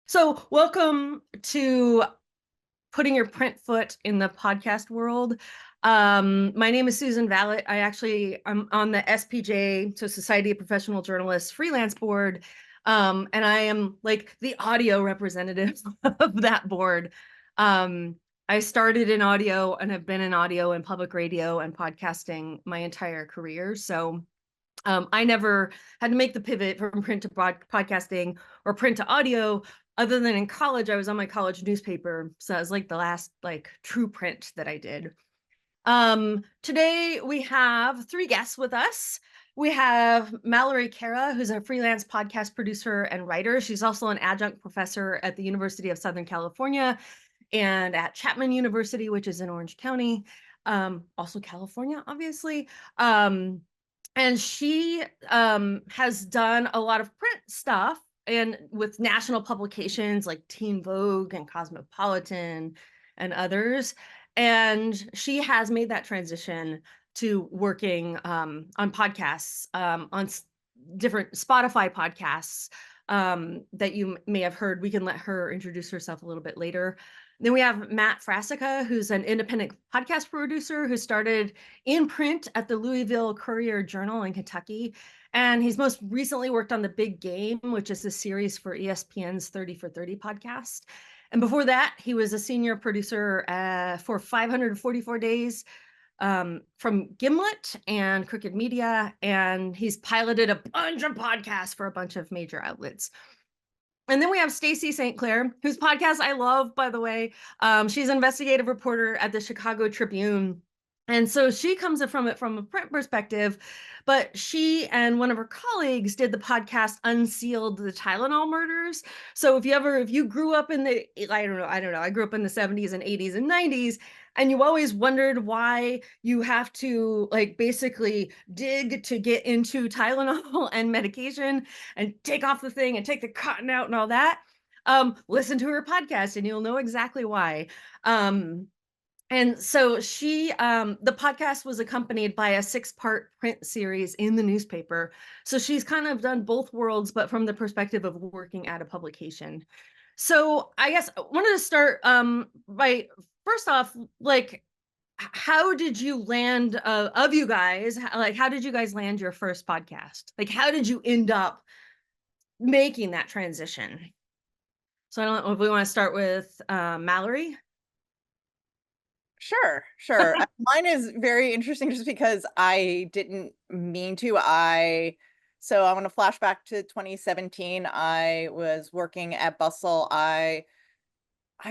So, welcome to putting your print foot in the podcast world. My name is Susan Vallet. I'm on the SPJ, so Society of Professional Journalists Freelance board, and I am like the audio representative of that board. I started in audio and have been in audio and public radio and podcasting my entire career. So I never had to make the pivot from print to podcasting or print to audio, other than in college. I was on my college newspaper, so it was like the last like true print that I did. Today we have three guests with us. We have Mallory Carra, who's a freelance podcast producer and writer. She's also an adjunct professor at the University of Southern California and at Chapman University, which is in Orange County, also California, obviously. And she has done a lot of print stuff and with national publications like Teen Vogue and Cosmopolitan and others. And she has made that transition to working on podcasts, on different Spotify podcasts that you may have heard. We can let her introduce herself a little bit later. Then we have Matt Frassica, who's an independent podcast producer who started in print at the Louisville Courier-Journal in Kentucky. And he's most recently worked on The Big Game, which is a series for ESPN's 30 for 30 podcast. And before that, he was a senior producer for 544 Days from Gimlet and Crooked Media. And he's piloted a bunch of podcasts for a bunch of major outlets. And then we have Stacey St. Clair, whose podcast I love, by the way. She's an investigative reporter at the Chicago Tribune. And so she comes from it from a print perspective, but she and one of her colleagues did the podcast Unsealed the Tylenol Murders. So if you grew up in the, I don't know, I grew up in the 70s and 80s and 90s, and you always wondered why you have to like basically dig to get into Tylenol and medication and take off the thing and take the cotton out and all that, listen to her podcast and you'll know exactly why. And so the podcast was accompanied by a 6-part print series in the newspaper. So she's kind of done both worlds, but from the perspective of working at a publication. So I guess I wanted to start by first off, like, how did you land of you guys? Like, how did you guys land your first podcast? Like, how did you end up making that transition? So I don't know if we want to start with Mallory. Sure. Mine is very interesting just because I didn't mean to. So I want to flash back to 2017. I was working at Bustle. I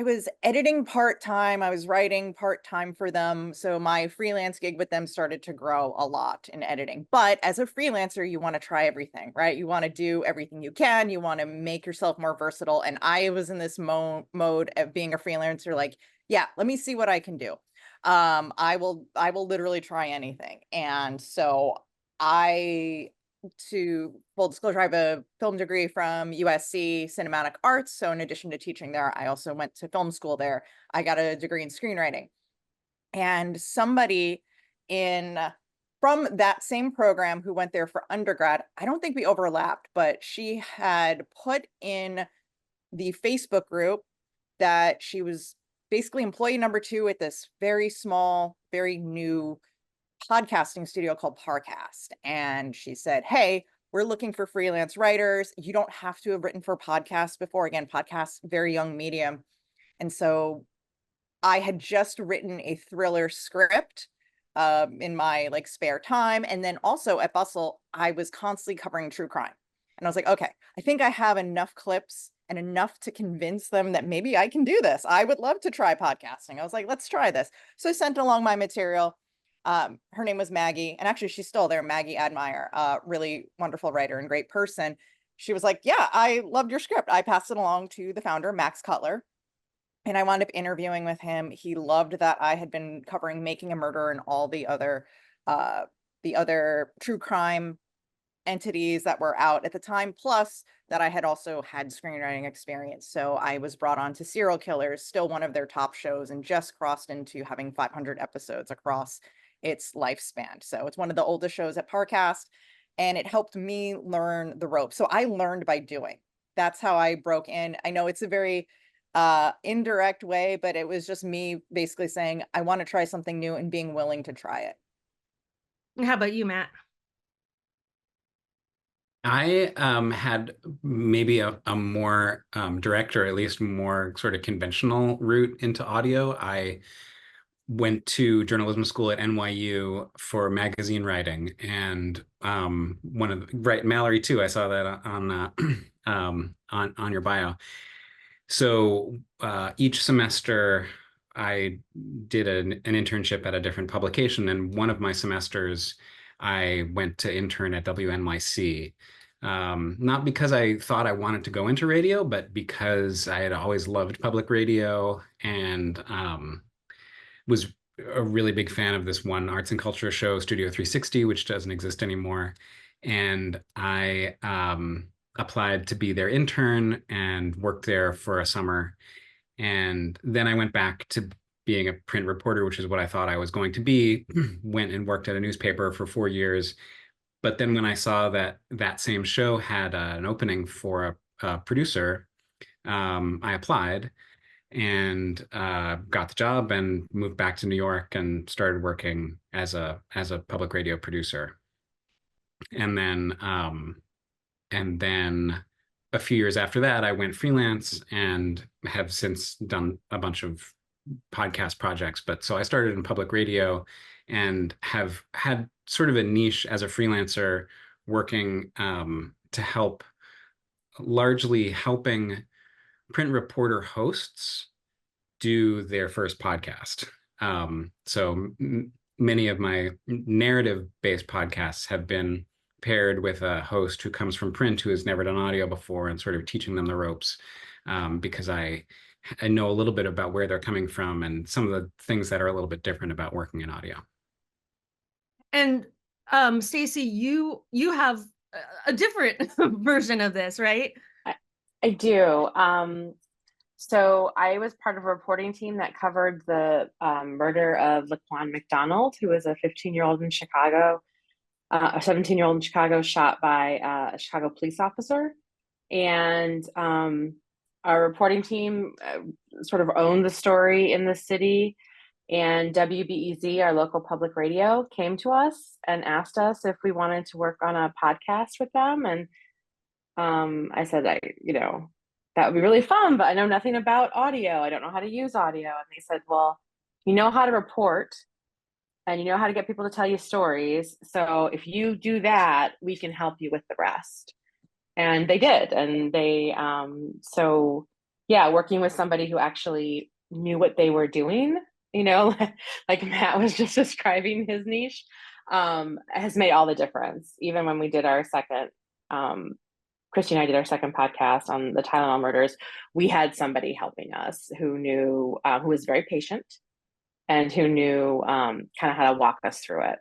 was editing part-time. I was writing part-time for them. So my freelance gig with them started to grow a lot in editing. But as a freelancer, you want to try everything, right? You want to do everything you can. You want to make yourself more versatile. And I was in this mode of being a freelancer, like, yeah, let me see what I can do. I will literally try anything. And so to full disclosure, I have a film degree from USC Cinematic Arts. So in addition to teaching there, I also went to film school there. I got a degree in screenwriting. And somebody from that same program who went there for undergrad, I don't think we overlapped, but she had put in the Facebook group that she was basically employee number 2 at this very small, very new podcasting studio called Parcast. And she said, hey, we're looking for freelance writers. You don't have to have written for podcasts before. Again, podcasts, very young medium. And so I had just written a thriller script in my like spare time. And then also at Bustle, I was constantly covering true crime. And I was like, okay, I think I have enough clips and enough to convince them that maybe I can do this. I would love to try podcasting. I was like, let's try this. So I sent along my material. Her name was Maggie, and actually she's still there, Maggie Admire, really wonderful writer and great person. She was like, yeah, I loved your script. I passed it along to the founder, Max Cutler, and I wound up interviewing with him. He loved that I had been covering Making a Murder and all the other true crime entities that were out at the time, plus that I had also had screenwriting experience. So I was brought on to Serial Killers, still one of their top shows, and just crossed into having 500 episodes across its lifespan. So it's one of the oldest shows at Parcast, and it helped me learn the ropes. So I learned by doing. that's how I broke in. I know it's a very indirect way, but it was just me basically saying, I want to try something new and being willing to try it. How about you, Matt? I had maybe a more direct, or at least more sort of conventional route into audio. I went to journalism school at NYU for magazine writing, and right, Mallory too. I saw that on your bio. So each semester I did an internship at a different publication, and one of my semesters I went to intern at WNYC. Not because I thought I wanted to go into radio, but because I had always loved public radio, and was a really big fan of this one arts and culture show, Studio 360, which doesn't exist anymore. And I applied to be their intern and worked there for a summer. And then I went back to being a print reporter, which is what I thought I was going to be. Went and worked at a newspaper for 4 years. But then when I saw that that same show had an opening for a producer, I applied and got the job and moved back to New York and started working as a public radio producer. And then a few years after that, I went freelance and have since done a bunch of podcast projects. But so I started in public radio and have had sort of a niche as a freelancer, working to help, largely helping print reporter hosts do their first podcast. So many of my narrative-based podcasts have been paired with a host who comes from print, who has never done audio before, and sort of teaching them the ropes, because I know a little bit about where they're coming from and some of the things that are a little bit different about working in audio. And Stacey, you have a different version of this, right? I do. So I was part of a reporting team that covered the murder of Laquan McDonald, who was a 15-year-old in Chicago, a 17-year-old in Chicago, shot by a Chicago police officer. And our reporting team sort of owned the story in the city. And WBEZ, our local public radio, came to us and asked us if we wanted to work on a podcast with them. And I said, that would be really fun, but I know nothing about audio. I don't know how to use audio. And they said, well, you know how to report and you know how to get people to tell you stories. So if you do that, we can help you with the rest. And they did. And they, working with somebody who actually knew what they were doing, like Matt was just describing his niche, has made all the difference. Even when we did our second, Christy and I did our second podcast on the Tylenol murders, we had somebody helping us who knew, who was very patient and who knew kind of how to walk us through it.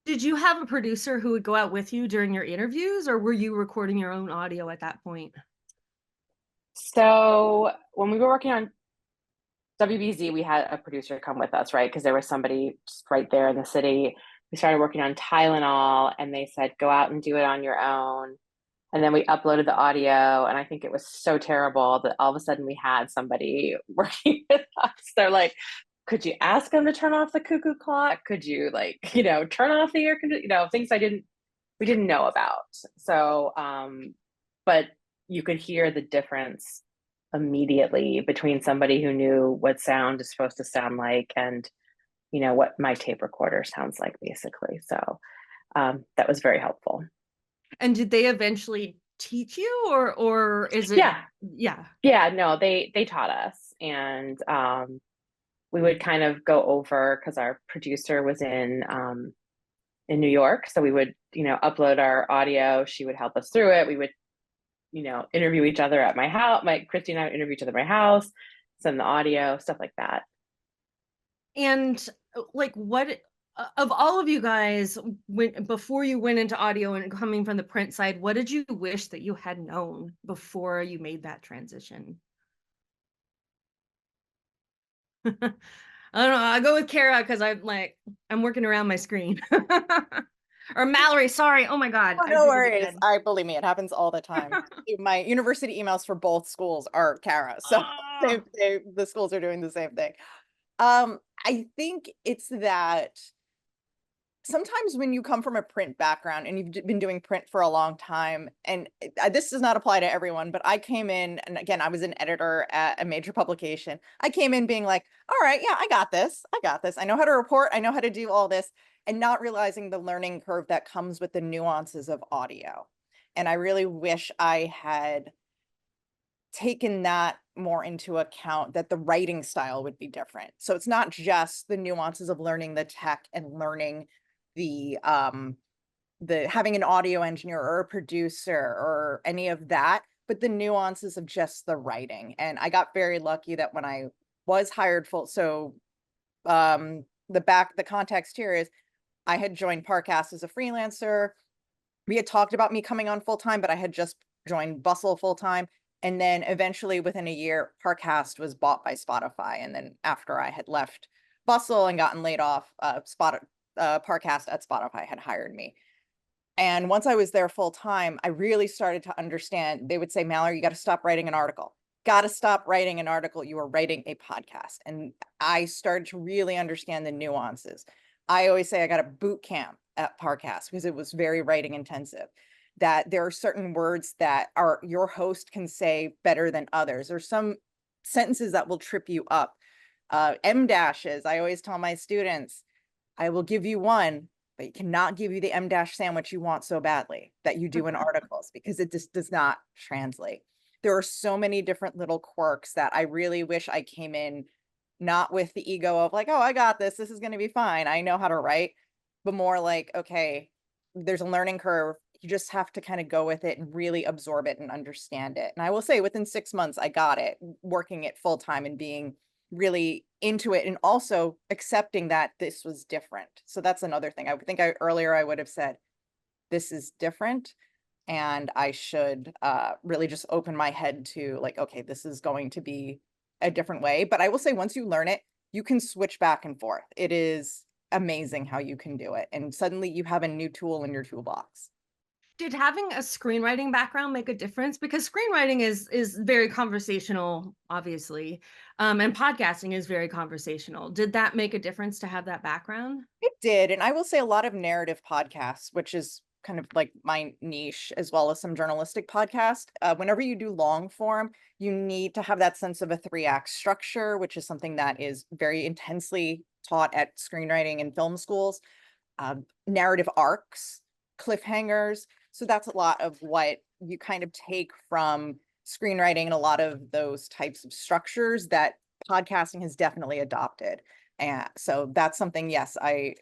Did you have a producer who would go out with you during your interviews, or were you recording your own audio at that point? So when we were working on WBZ, we had a producer come with us, right? Because there was somebody just right there in the city. We started working on Tylenol and they said, go out and do it on your own. And then we uploaded the audio, and I think it was so terrible that all of a sudden we had somebody working with us. They're like, could you ask them to turn off the cuckoo clock? Could you turn off the air conditioner? Things we didn't know about. So, but you could hear the difference immediately between somebody who knew what sound is supposed to sound like and, what my tape recorder sounds like, basically. So that was very helpful. And did they eventually teach you, or is it? Yeah, no, they taught us. And we would kind of go over, because our producer was in New York. So we would, upload our audio. She would help us through it. We would, interview each other at my house. Christy and I would interview each other at my house, send the audio, stuff like that. And what of all of you guys, before you went into audio and coming from the print side, what did you wish that you had known before you made that transition? I don't know. I'll go with Carra because I'm working around my screen. Or Mallory, sorry. Oh my God. Oh, I no did it worries. again. Believe me, it happens all the time. My university emails for both schools are Carra, so Oh. the schools are doing the same thing. I think it's that sometimes when you come from a print background and you've been doing print for a long time, and this does not apply to everyone, but I came in, and again, I was an editor at a major publication. I came in being like, all right, yeah, I got this. I know how to report. I know how to do all this, and not realizing the learning curve that comes with the nuances of audio. And I really wish I had taken that more into account, that the writing style would be different. So it's not just the nuances of learning the tech and learning the having an audio engineer or a producer or any of that, but the nuances of just the writing. And I got very lucky that when I was hired the context here is I had joined Parcast as a freelancer. We had talked about me coming on full time, but I had just joined Bustle full time. And then eventually within a year, Parcast was bought by Spotify. And then after I had left Bustle and gotten laid off, Parcast at Spotify had hired me. And once I was there full time, I really started to understand. They would say, Mallory, you got to stop writing an article. Got to stop writing an article. You are writing a podcast. And I started to really understand the nuances. I always say I got a boot camp at Parcast because it was very writing intensive. That there are certain words that your host can say better than others. There's some sentences that will trip you up. M dashes. I always tell my students, I will give you one, but you cannot give you the M dash sandwich you want so badly that you do in articles, because it just does not translate. There are so many different little quirks that I really wish I came in not with the ego of like, oh, I got this. This is going to be fine. I know how to write, but more like, okay, there's a learning curve. You just have to kind of go with it and really absorb it and understand it. And I will say within 6 months, I got it, working it full time and being really into it, and also accepting that this was different. So that's another thing. I think earlier I would have said, this is different. And I should really just open my head to like, okay, this is going to be a different way. But I will say once you learn it, you can switch back and forth. It is amazing how you can do it. And suddenly you have a new tool in your toolbox. Did having a screenwriting background make a difference? Because screenwriting is very conversational, obviously, and podcasting is very conversational. Did that make a difference to have that background? It did. And I will say a lot of narrative podcasts, which is kind of like my niche, as well as some journalistic podcasts. Whenever you do long form, you need to have that sense of a 3-act structure, which is something that is very intensely taught at screenwriting and film schools. Narrative arcs, cliffhangers. So that's a lot of what you kind of take from screenwriting and a lot of those types of structures that podcasting has definitely adopted. And so that's something, yes, I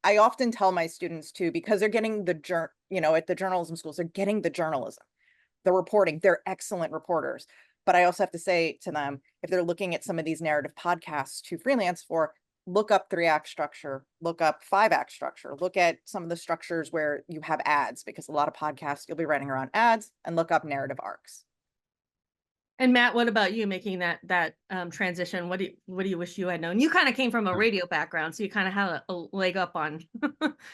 often tell my students too, because they're getting at the journalism schools, they're getting the journalism, the reporting, they're excellent reporters. But I also have to say to them, if they're looking at some of these narrative podcasts to freelance for, look up 3-act structure, look up 5-act structure, look at some of the structures where you have ads, because a lot of podcasts you'll be writing around ads, and look up narrative arcs. And Matt, what about you making that transition? What do you wish you had known? You kind of came from a radio background, so you kind of have a leg up on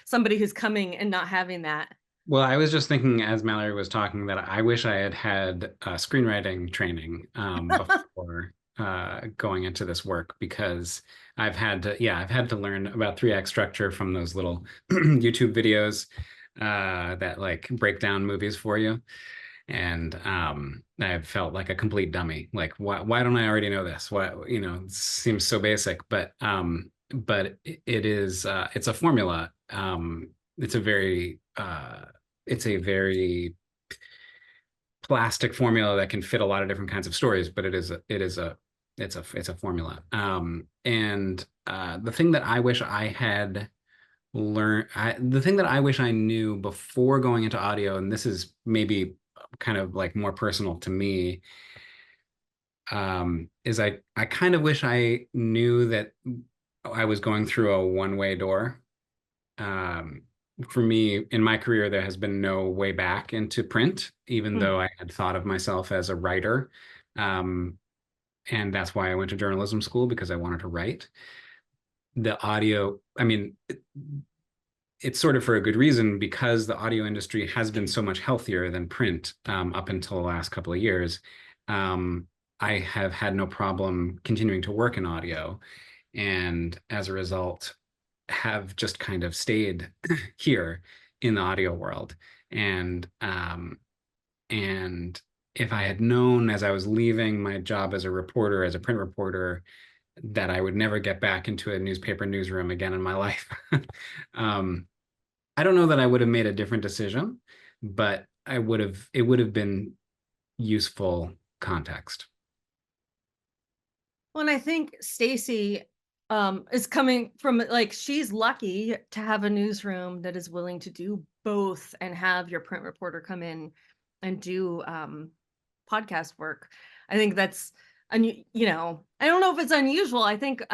somebody who's coming and not having that. Well, I was just thinking as Mallory was talking that I wish I had screenwriting training before going into this work, because I've had to learn about 3-act structure from those little YouTube videos that like break down movies for you. And I've felt like a complete dummy. Like, why don't I already know this? It seems so basic, but it is, it's a formula. It's a very plastic formula that can fit a lot of different kinds of stories, but it's a formula. And the thing that I wish I had learned, the thing that I wish I knew before going into audio, and this is maybe kind of like more personal to me, is I kind of wish I knew that I was going through a one-way door. For me, in my career, there has been no way back into print, even though I had thought of myself as a writer. And that's why I went to journalism school, because I wanted to write. The audio, I mean, it's sort of for a good reason, because the audio industry has been so much healthier than print up until the last couple of years. I have had no problem continuing to work in audio, and as a result have just kind of stayed here in the audio world. And if I had known as I was leaving my job as a reporter, as a print reporter, that I would never get back into a newspaper newsroom again in my life, I don't know that I would have made a different decision, but it would have been useful context. Well, and I think Stacy is coming from, like, she's lucky to have a newsroom that is willing to do both and have your print reporter come in and do podcast work. I think that's, you know, I don't know if it's unusual. I think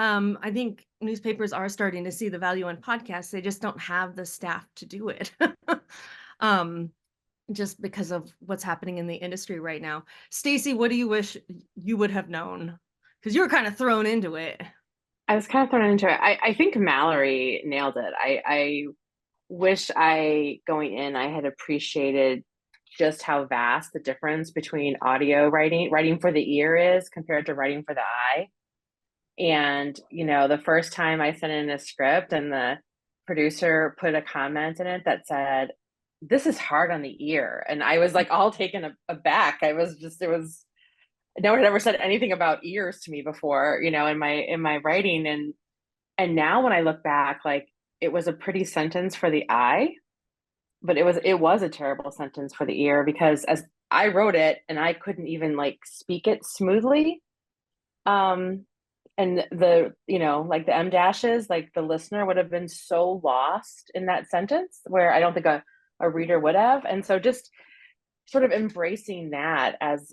newspapers are starting to see the value in podcasts. They just don't have the staff to do it. Just because of what's happening in the industry right now. Stacy, what do you wish you would have known? Because you were kind of thrown into it. I was kind of thrown into it. I think Mallory nailed it. I wish going in, I had appreciated just how vast the difference between audio writing for the ear is compared to writing for the eye. And, you know, the first time I sent in a script and the producer put a comment in it that said, "This is hard on the ear." And I was like all taken aback. No one had ever said anything about ears to me before, you know, in my writing. And now when I look back, like, it was a pretty sentence for the eye, but it was a terrible sentence for the ear, because as I wrote it and I couldn't even like speak it smoothly. And the, you know, like the M dashes, like the listener would have been so lost in that sentence, where I don't think a reader would have. And so just sort of embracing that as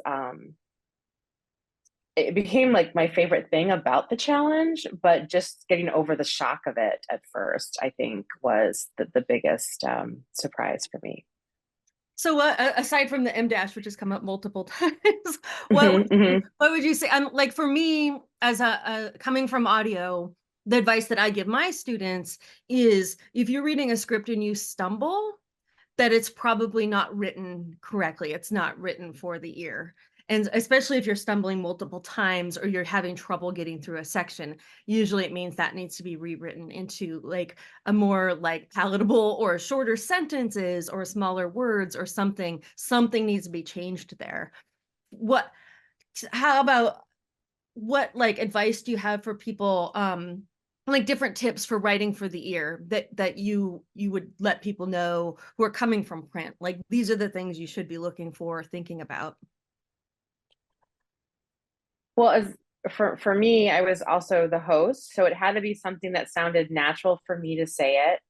it became like my favorite thing about the challenge, but just getting over the shock of it at first, I think, was the biggest surprise for me. So aside from the M dash, which has come up multiple times, what would you say? Like, for me, as a coming from audio, the advice that I give my students is, if you're reading a script and you stumble, that it's probably not written correctly. It's not written for the ear. And especially if you're stumbling multiple times or you're having trouble getting through a section, usually it means that needs to be rewritten into like a more like palatable or shorter sentences or smaller words or something. Something needs to be changed there. How about, what like advice do you have for people, like different tips for writing for the ear that you would let people know who are coming from print? Like, these are the things you should be looking for, thinking about. Well, as for me, I was also the host, so it had to be something that sounded natural for me to say it,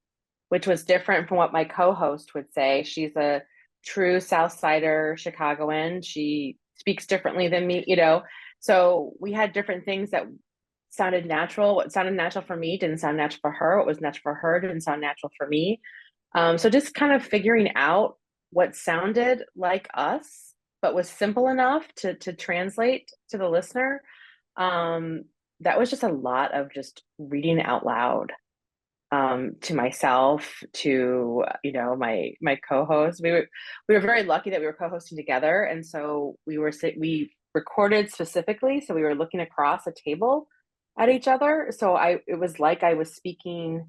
which was different from what my co-host would say. She's a true South Sider Chicagoan. She speaks differently than me, you know. So we had different things that sounded natural. What sounded natural for me didn't sound natural for her. What was natural for her didn't sound natural for me. So just kind of figuring out what sounded like us, but was simple enough to translate to the listener. That was just a lot of just reading out loud to myself, to, you know, my co-host. We were very lucky that we were co-hosting together, and so we recorded specifically, so we were looking across a table at each other. So it was like I was speaking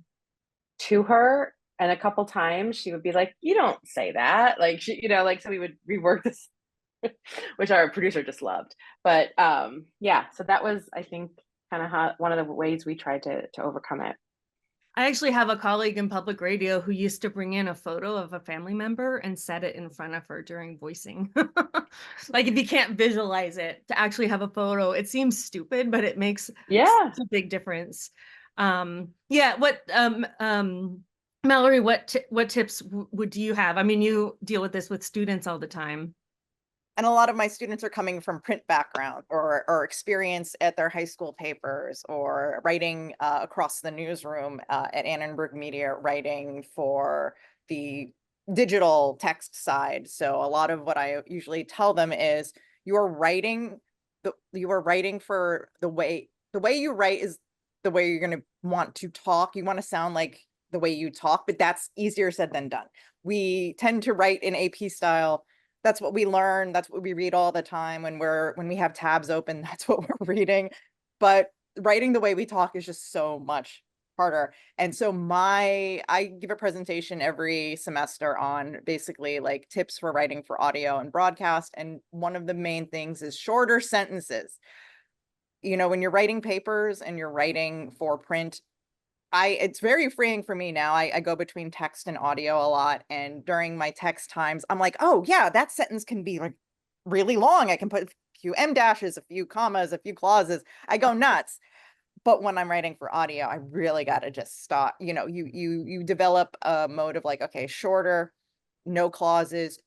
to her, and a couple times she would be like, "You don't say that," like, she, you know, like, so we would rework this, which our producer just loved. But yeah, so that was, I think, kind of one of the ways we tried to overcome it. I actually have a colleague in public radio who used to bring in a photo of a family member and set it in front of her during voicing. Like, if you can't visualize it, to actually have a photo, it seems stupid, but it makes such a big difference. Yeah. Mallory, what tips would you have? I mean, you deal with this with students all the time. And a lot of my students are coming from print background or experience at their high school papers, or writing across the newsroom at Annenberg Media, writing for the digital text side. So a lot of what I usually tell them is, you are writing for the way you write is the way you're going to want to talk. You want to sound like the way you talk, but that's easier said than done. We tend to write in AP style. That's what we learn. That's what we read all the time when we have tabs open. That's what we're reading. But writing the way we talk is just so much harder. And so I give a presentation every semester on basically like tips for writing for audio and broadcast. And one of the main things is shorter sentences. You know, when you're writing papers and you're writing for print, it's very freeing for me now. I go between text and audio a lot. And during my text times, I'm like, oh yeah, that sentence can be like really long. I can put a few em dashes, a few commas, a few clauses. I go nuts. But when I'm writing for audio, I really got to just stop. You know, you develop a mode of like, okay, shorter, no clauses.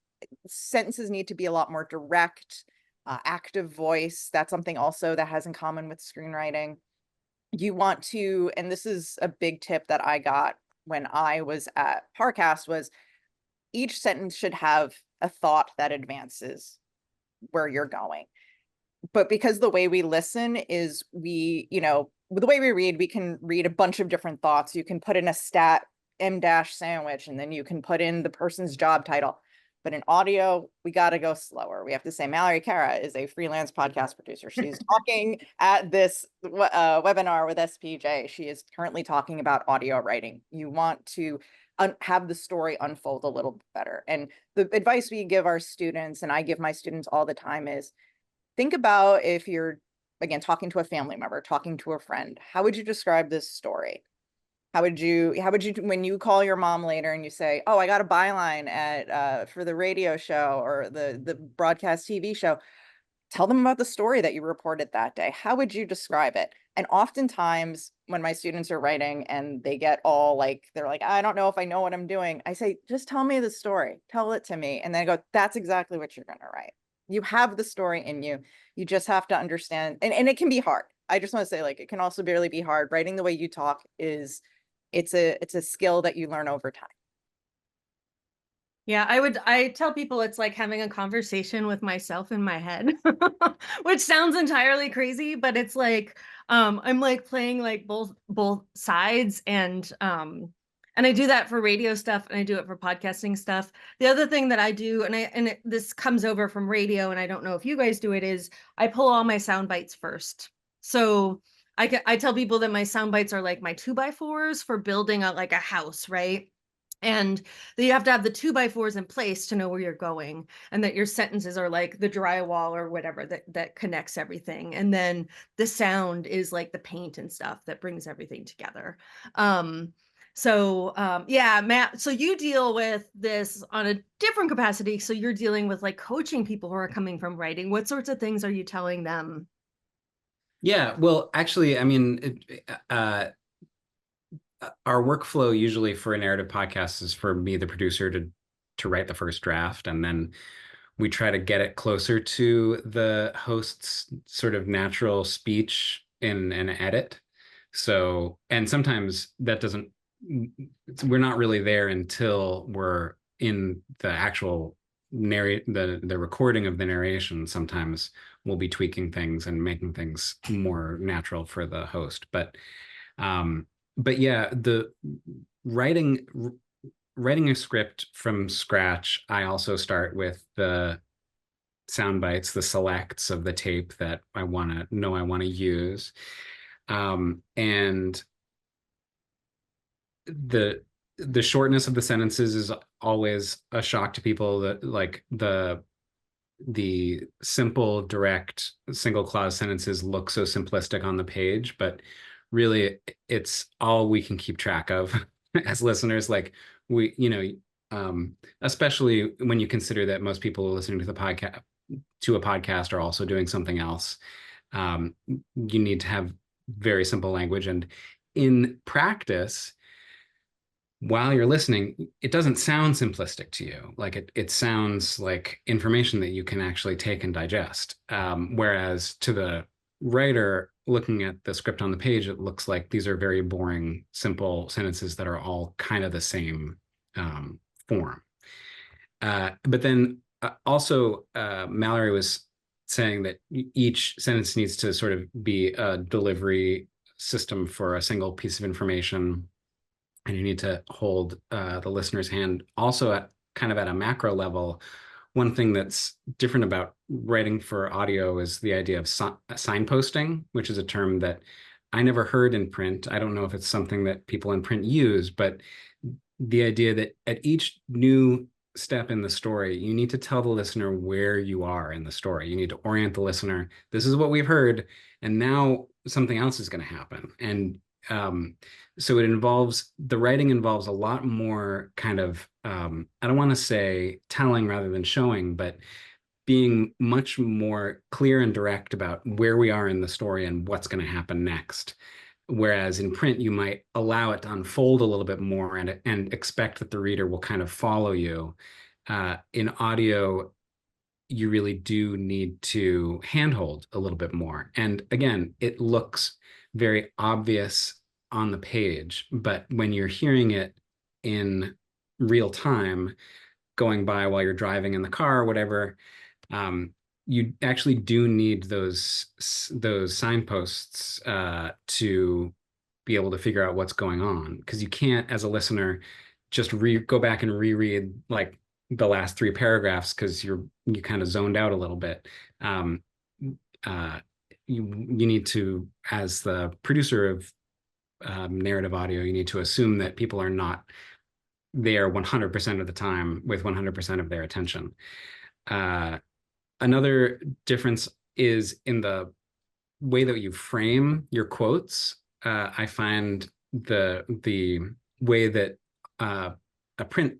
Sentences need to be a lot more direct, active voice. That's something also that has in common with screenwriting. You want to, and this is a big tip that I got when I was at Parcast, was each sentence should have a thought that advances where you're going. But because the way we listen is the way we read, we can read a bunch of different thoughts. You can put in a stat em dash sandwich, and then you can put in the person's job title. But in audio, we got to go slower. We have to say Mallory Carra is a freelance podcast producer. She's talking at this webinar with SPJ. She is currently talking about audio writing. You want to have the story unfold a little bit better. And the advice we give our students, and I give my students all the time, is think about if you're, again, talking to a family member, talking to a friend, how would you describe this story? How would you, when you call your mom later and you say, oh, I got a byline for the radio show or the broadcast TV show, tell them about the story that you reported that day. How would you describe it? And oftentimes when my students are writing and they get all like, they're like, I don't know if I know what I'm doing. I say, just tell me the story, tell it to me. And then I go, that's exactly what you're going to write. You have the story in you. You just have to understand. And it can be hard. I just want to say, like, it can also barely be hard. Writing the way you talk it's a skill that you learn over time. Yeah, I tell people it's like having a conversation with myself in my head, which sounds entirely crazy, but it's like, I'm like playing like both sides, and I do that for radio stuff and I do it for podcasting stuff. The other thing that I do, this comes over from radio, and I don't know if you guys do it, is I pull all my sound bites first. So I tell people that my sound bites are like my 2x4s for building like a house, right? And that you have to have the 2x4s in place to know where you're going, and that your sentences are like the drywall or whatever that connects everything. And then the sound is like the paint and stuff that brings everything together. Yeah, Matt, so you deal with this on a different capacity. So you're dealing with like coaching people who are coming from writing. What sorts of things are you telling them? Yeah, well, actually, I mean, our workflow usually for a narrative podcast is for me, the producer, to write the first draft, and then we try to get it closer to the host's sort of natural speech in an edit. So, and sometimes that doesn't, we're not really there until we're in the actual the recording of the narration. Sometimes we'll be tweaking things and making things more natural for the host. But yeah, the writing a script from scratch, I also start with the sound bites, the selects of the tape that I want to use. And the shortness of the sentences is always a shock to people, that like the simple, direct, single clause sentences look so simplistic on the page, but really it's all we can keep track of as listeners. Like especially when you consider that most people listening to a podcast are also doing something else. You need to have very simple language, and in practice, while you're listening, it doesn't sound simplistic to you. Like it sounds like information that you can actually take and digest. Whereas to the writer looking at the script on the page, it looks like these are very boring, simple sentences that are all kind of the same form. But then also, Mallory was saying that each sentence needs to sort of be a delivery system for a single piece of information. and you need to hold the listener's hand. Also, at kind of at a macro level, one thing that's different about writing for audio is the idea of signposting, which is a term that I never heard in print. I don't know if it's something that people in print use, but the idea that at each new step in the story, you need to tell the listener where you are in the story. You need to orient the listener. This is what we've heard, and now something else is going to happen. And so the writing involves a lot more kind of, I don't want to say telling rather than showing, but being much more clear and direct about where we are in the story and what's going to happen next. Whereas in print, you might allow it to unfold a little bit more and expect that the reader will kind of follow you. In audio, you really do need to handhold a little bit more. And again, it looks very obvious on the page, but when you're hearing it in real time, going by while you're driving in the car or whatever, you actually do need those signposts to be able to figure out what's going on, because you can't, as a listener, just go back and reread like the last 3 paragraphs because you kind of zoned out a little bit. You need to, as the producer of narrative audio, you need to assume that people are not there 100% of the time with 100% of their attention. Another difference is in the way that you frame your quotes. I find the way that a print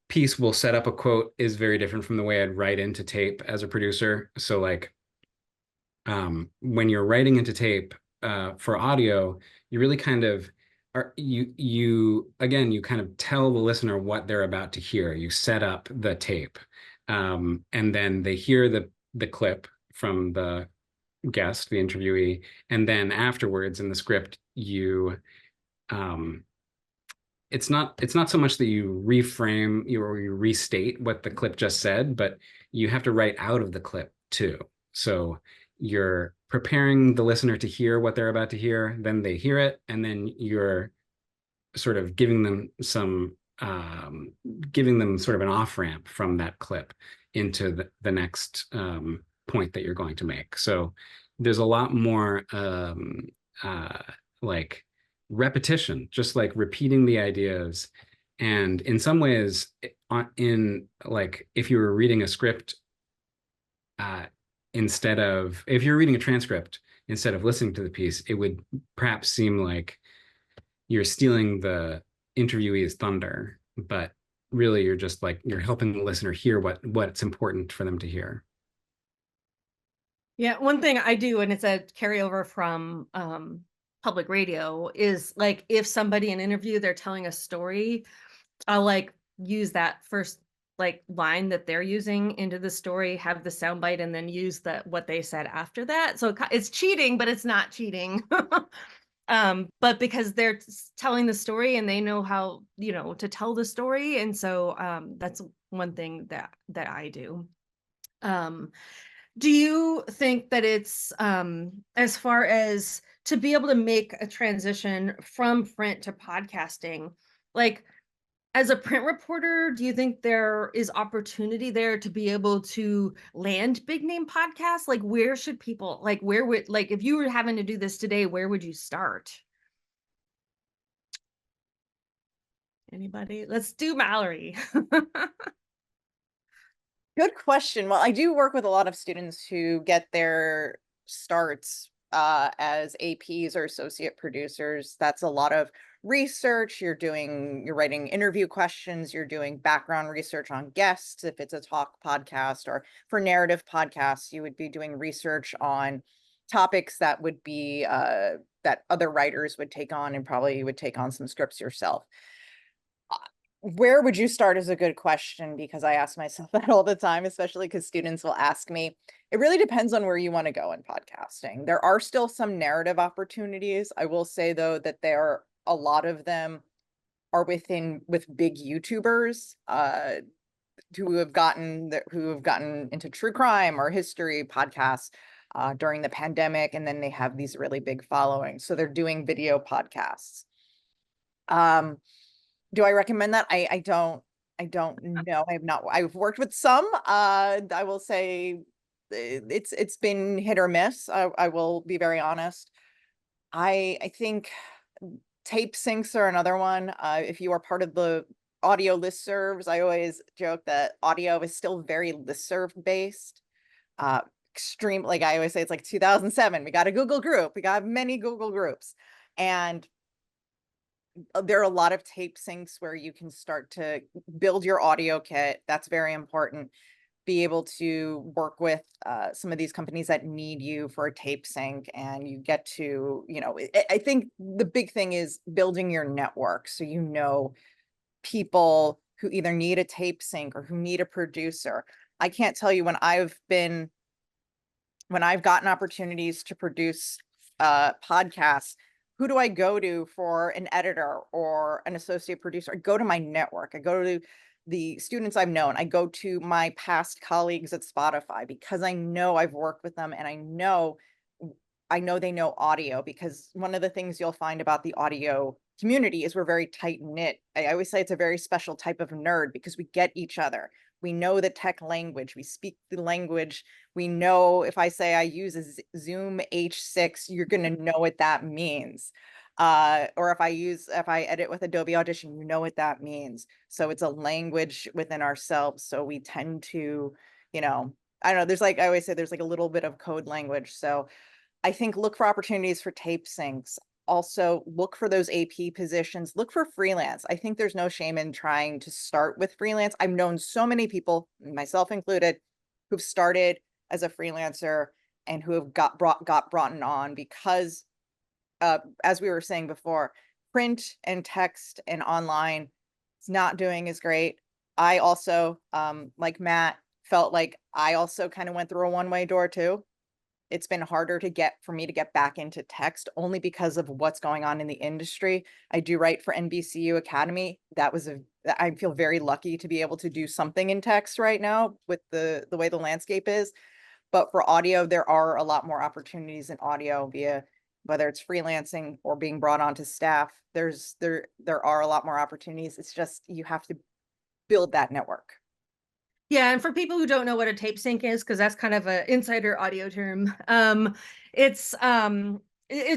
piece will set up a quote is very different from the way I'd write into tape as a producer. So like when you're writing into tape for audio, you really kind of you kind of tell the listener what they're about to hear. You set up the tape. And then they hear the clip from the guest, the interviewee, and then afterwards in the script, it's not so much that you reframe or you restate what the clip just said, but you have to write out of the clip too. So you're preparing the listener to hear what they're about to hear, then they hear it, and then you're sort of giving them sort of an off-ramp from that clip into the next point that you're going to make. So there's a lot more like repetition, just like repeating the ideas. And in some ways, if you were reading a script, if you're reading a transcript instead of listening to the piece, it would perhaps seem like you're stealing the interviewee's thunder, but really you're helping the listener hear what's important for them to hear. Yeah, one thing I do, and it's a carryover from public radio, is like if somebody in an interview, they're telling a story, I'll like use that first like line that they're using into the story, have the soundbite, and then use what they said after that. So it's cheating, but it's not cheating. But because they're telling the story and they know how, to tell the story. And so that's one thing that I do. Do you think that it's as far as to be able to make a transition from print to podcasting, like as a print reporter, do you think there is opportunity there to be able to land big name podcasts? Like where should people, like where would, like if you were having to do this today, where would you start? Anybody? Let's do Mallory. Good question. Well, I do work with a lot of students who get their starts as APs or associate producers. That's a lot of research. You're writing interview questions, you're doing background research on guests. If it's a talk podcast, or for narrative podcasts, you would be doing research on topics that would be that other writers would take on, and probably you would take on some scripts yourself. Where would you start is a good question, because I ask myself that all the time, especially because students will ask me. It really depends on where you want to go in podcasting. There are still some narrative opportunities. I will say, though, that a lot of them are with big YouTubers who have gotten into true crime or history podcasts during the pandemic, and then they have these really big followings. So they're doing video podcasts. Do I recommend that? I don't know. I've worked with some. I will say it's been hit or miss. I will be very honest. I think tape syncs are another one. If you are part of the audio listservs, I always joke that audio is still very listserv based. Extreme, like I always say, it's like 2007. We got a Google group. We got many Google groups, and there are a lot of tape syncs where you can start to build your audio kit. That's very important. Be able to work with some of these companies that need you for a tape sync, and you get to, I think the big thing is building your network. So, people who either need a tape sync or who need a producer. I can't tell you when I've gotten opportunities to produce podcasts, who do I go to for an editor or an associate producer? I go to my network. I go to the students I've known. I go to my past colleagues at Spotify because I know I've worked with them, and I know they know audio, because one of the things you'll find about the audio community is we're very tight knit. I always say it's a very special type of nerd because we get each other. We know the tech language. We speak the language. We know if I say I use a Zoom H6, you're going to know what that means. Or if I edit with Adobe Audition, you know what that means. So it's a language within ourselves. So we tend to, I don't know, I always say there's like a little bit of code language. So I think look for opportunities for tape syncs. Also look for those AP positions, look for freelance. I think there's no shame in trying to start with freelance. I've known so many people, myself included, who've started as a freelancer and who have got brought on because, as we were saying before, print and text and online is not doing as great. I also, like Matt, felt like I also kind of went through a one-way door too. It's been harder for me to get back into text only because of what's going on in the industry. I do write for NBCU Academy. I feel very lucky to be able to do something in text right now with the way the landscape is. But for audio, there are a lot more opportunities in audio via whether it's freelancing or being brought onto staff. There are a lot more opportunities. It's just you have to build that network. Yeah, and for people who don't know what a tape sync is, because that's kind of an insider audio term, it's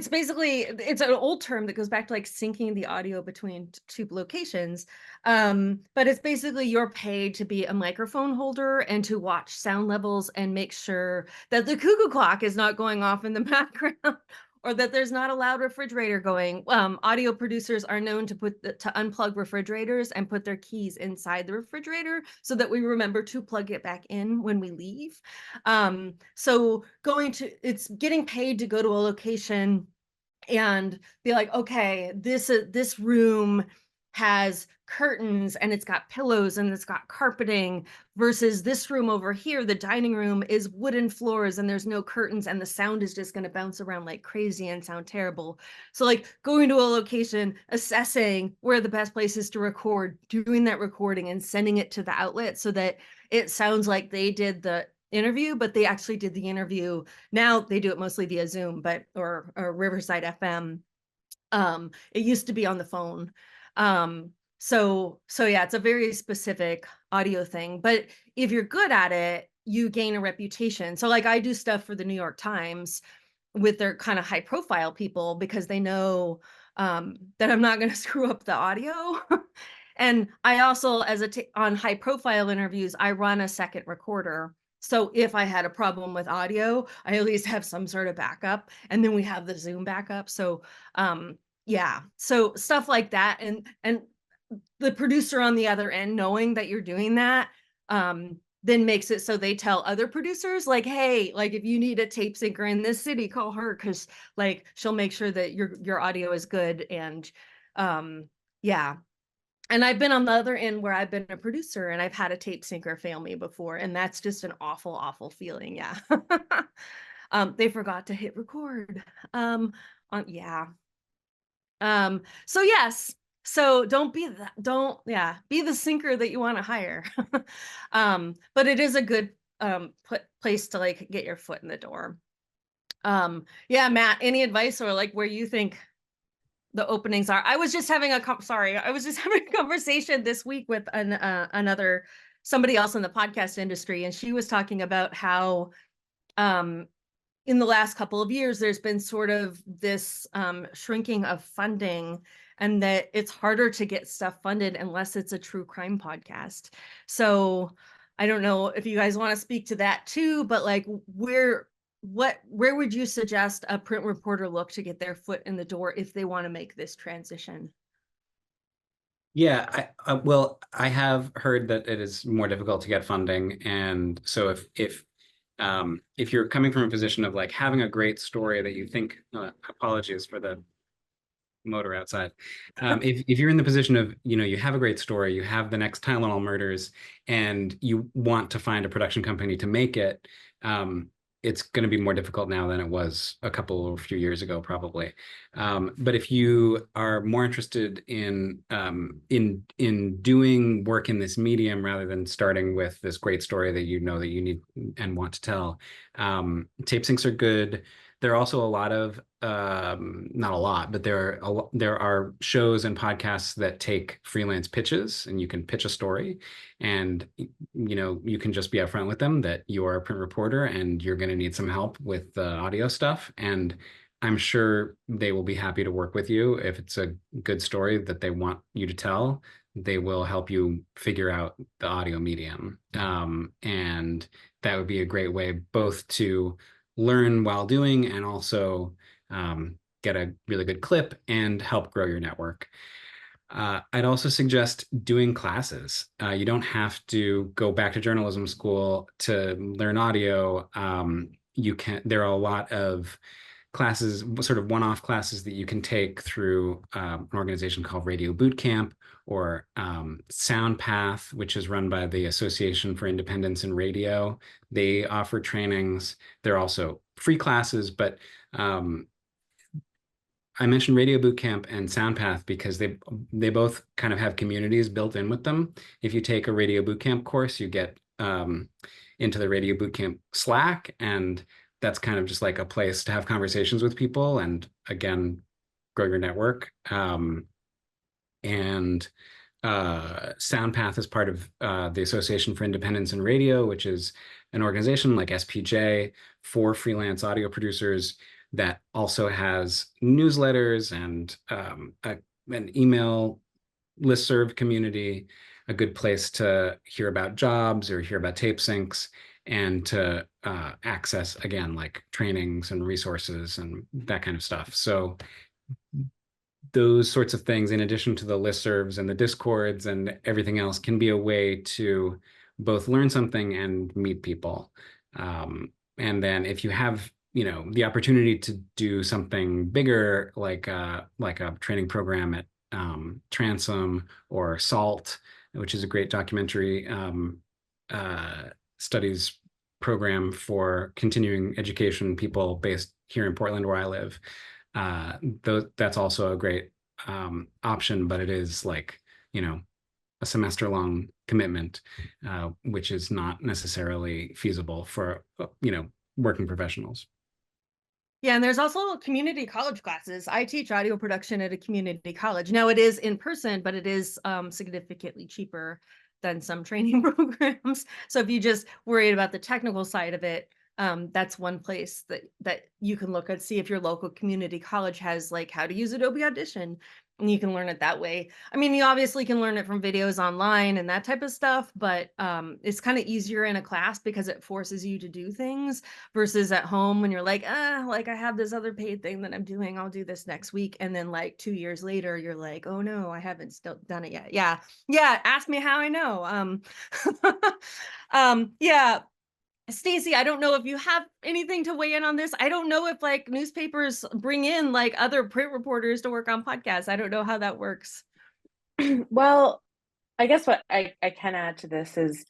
basically, it's an old term that goes back to like syncing the audio between two locations. But it's basically you're paid to be a microphone holder and to watch sound levels and make sure that the cuckoo clock is not going off in the background, or that there's not a loud refrigerator going. Audio producers are known to to unplug refrigerators and put their keys inside the refrigerator so that we remember to plug it back in when we leave. So it's getting paid to go to a location and be like, okay, this room has curtains and it's got pillows and it's got carpeting, versus this room over here, the dining room, is wooden floors and there's no curtains and the sound is just going to bounce around like crazy and sound terrible. So like going to a location, assessing where the best place is to record, doing that recording and sending it to the outlet so that it sounds like they did the interview, but they actually did the interview. Now they do it mostly via Zoom, or Riverside FM. It used to be on the phone. So yeah, it's a very specific audio thing, but if you're good at it, you gain a reputation. So like I do stuff for the New York Times with their kind of high profile people because they know that I'm not going to screw up the audio. And I also, on high profile interviews, I run a second recorder. So if I had a problem with audio, I at least have some sort of backup, and then we have the Zoom backup. So yeah, so stuff like that, and the producer on the other end knowing that you're doing that then makes it so they tell other producers like, hey, like if you need a tape syncer in this city, call her, because like she'll make sure that your audio is good. And yeah. And I've been on the other end where I've been a producer and I've had a tape syncer fail me before, and that's just an awful, awful feeling. Yeah. They forgot to hit record. Yeah. So yes, so be the syncer that you want to hire. But it is a good place to like get your foot in the door. Yeah, Matt, any advice or like where you think the openings are. I was just having a conversation this week with somebody else in the podcast industry, and she was talking about how in the last couple of years there's been sort of this shrinking of funding, and that it's harder to get stuff funded unless it's a true crime podcast. So I don't know if you guys want to speak to that too, but like where would you suggest a print reporter look to get their foot in the door if they want to make this transition? Yeah, well, I have heard that it is more difficult to get funding, and so if you're coming from a position of like having a great story that you think, apologies for the motor outside. If you're in the position of, you have a great story, you have the next Tylenol murders, and you want to find a production company to make it, it's going to be more difficult now than it was a few years ago, probably. But if you are more interested in doing work in this medium rather than starting with this great story that you know that you need and want to tell, tape syncs are good. There are also a lot of, not a lot, but there are shows and podcasts that take freelance pitches, and you can pitch a story, and you can just be upfront with them that you are a print reporter and you're going to need some help with the audio stuff. And I'm sure they will be happy to work with you if it's a good story that they want you to tell. They will help you figure out the audio medium, and that would be a great way both to learn while doing and also get a really good clip and help grow your network. I'd also suggest doing classes. You don't have to go back to journalism school to learn audio. There are a lot of classes, sort of one-off classes that you can take through an organization called Radio Bootcamp, or SoundPath, which is run by the Association for Independence in Radio. They offer trainings. There are also free classes, but I mentioned Radio Bootcamp and SoundPath because they both kind of have communities built in with them. If you take a Radio Bootcamp course, you get into the Radio Bootcamp Slack, and that's kind of just like a place to have conversations with people and, again, grow your network. And SoundPath is part of the Association for Independence in Radio, which is an organization like SPJ for freelance audio producers that also has newsletters and an email listserv community, a good place to hear about jobs or hear about tape syncs, and to access, again, like trainings and resources and that kind of stuff. So those sorts of things, in addition to the listservs and the discords and everything else, can be a way to both learn something and meet people. And then if you have, the opportunity to do something bigger, like a training program at Transom or SALT, which is a great documentary studies program for continuing education people based here in Portland, where I live. That's also a great option, but it is like, a semester-long commitment, which is not necessarily feasible for, working professionals. Yeah, and there's also community college classes. I teach audio production at a community college. Now it is in person, but it is significantly cheaper than some training programs. So if you just worried about the technical side of it, that's one place that you can look and see if your local community college has like how to use Adobe Audition, and you can learn it that way. I mean, you obviously can learn it from videos online and that type of stuff, but it's kind of easier in a class because it forces you to do things versus at home when you're like I have this other paid thing that I'm doing. I'll do this next week. And then like 2 years later, you're like, oh no, I haven't still done it yet. Yeah. Ask me how I know. Yeah. Stacey, I don't know if you have anything to weigh in on this. I don't know if like newspapers bring in like other print reporters to work on podcasts. I don't know how that works. Well, I guess what I can add to this is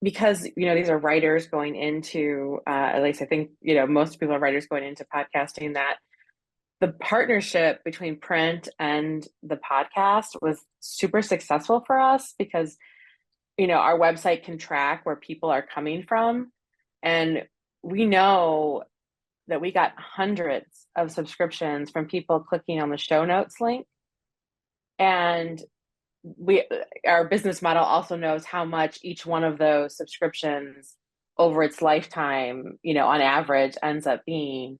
because, these are writers going into, at least I think, most people are writers going into podcasting, that the partnership between print and the podcast was super successful for us because our website can track where people are coming from. And we know that we got hundreds of subscriptions from people clicking on the show notes link. And our business model also knows how much each one of those subscriptions over its lifetime, on average ends up being.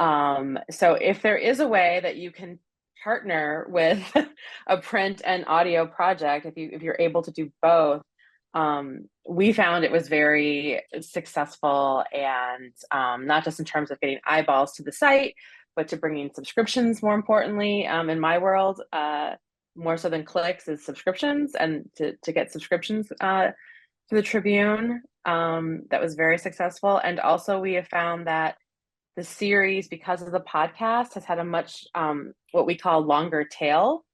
So if there is a way that you can partner with a print and audio project, if you're able to do both, we found it was very successful, and not just in terms of getting eyeballs to the site, but to bringing subscriptions, more importantly, in my world, more so than clicks is subscriptions, and to get subscriptions to the Tribune, that was very successful. And also we have found that the series, because of the podcast, has had a much what we call longer tail,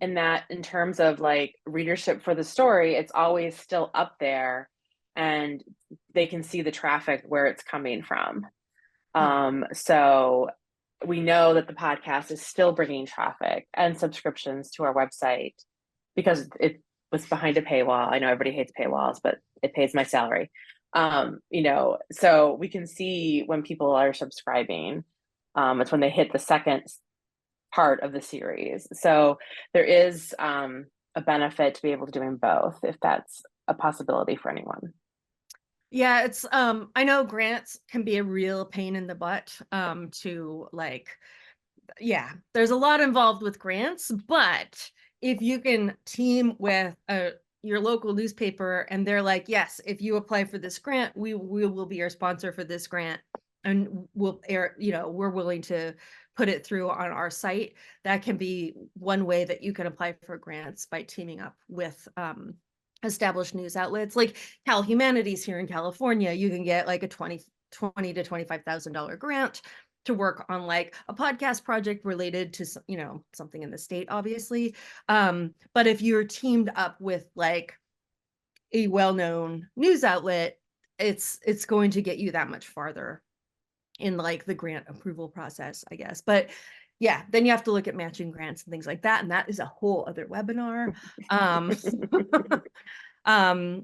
in that in terms of like readership for the story, it's always still up there and they can see the traffic where it's coming from. So we know that the podcast is still bringing traffic and subscriptions to our website because it was behind a paywall. I know everybody hates paywalls, but it pays my salary. So we can see when people are subscribing. It's when they hit the second part of the series. So there is a benefit to be able to doing both, if that's a possibility for anyone. Yeah, it's I know grants can be a real pain in the butt to there's a lot involved with grants, but if you can team with your local newspaper and they're like, yes, if you apply for this grant, we will be your sponsor for this grant, and we'll air, we're willing to put it through on our site. That can be one way that you can apply for grants, by teaming up with established news outlets like Cal Humanities here in California. You can get like a $20,000 to $25,000 grant to work on like a podcast project related to something in the state, obviously. But if you're teamed up with like a well-known news outlet, it's going to get you that much farther in like the grant approval process, I guess. But yeah, then you have to look at matching grants and things like that, and that is a whole other webinar.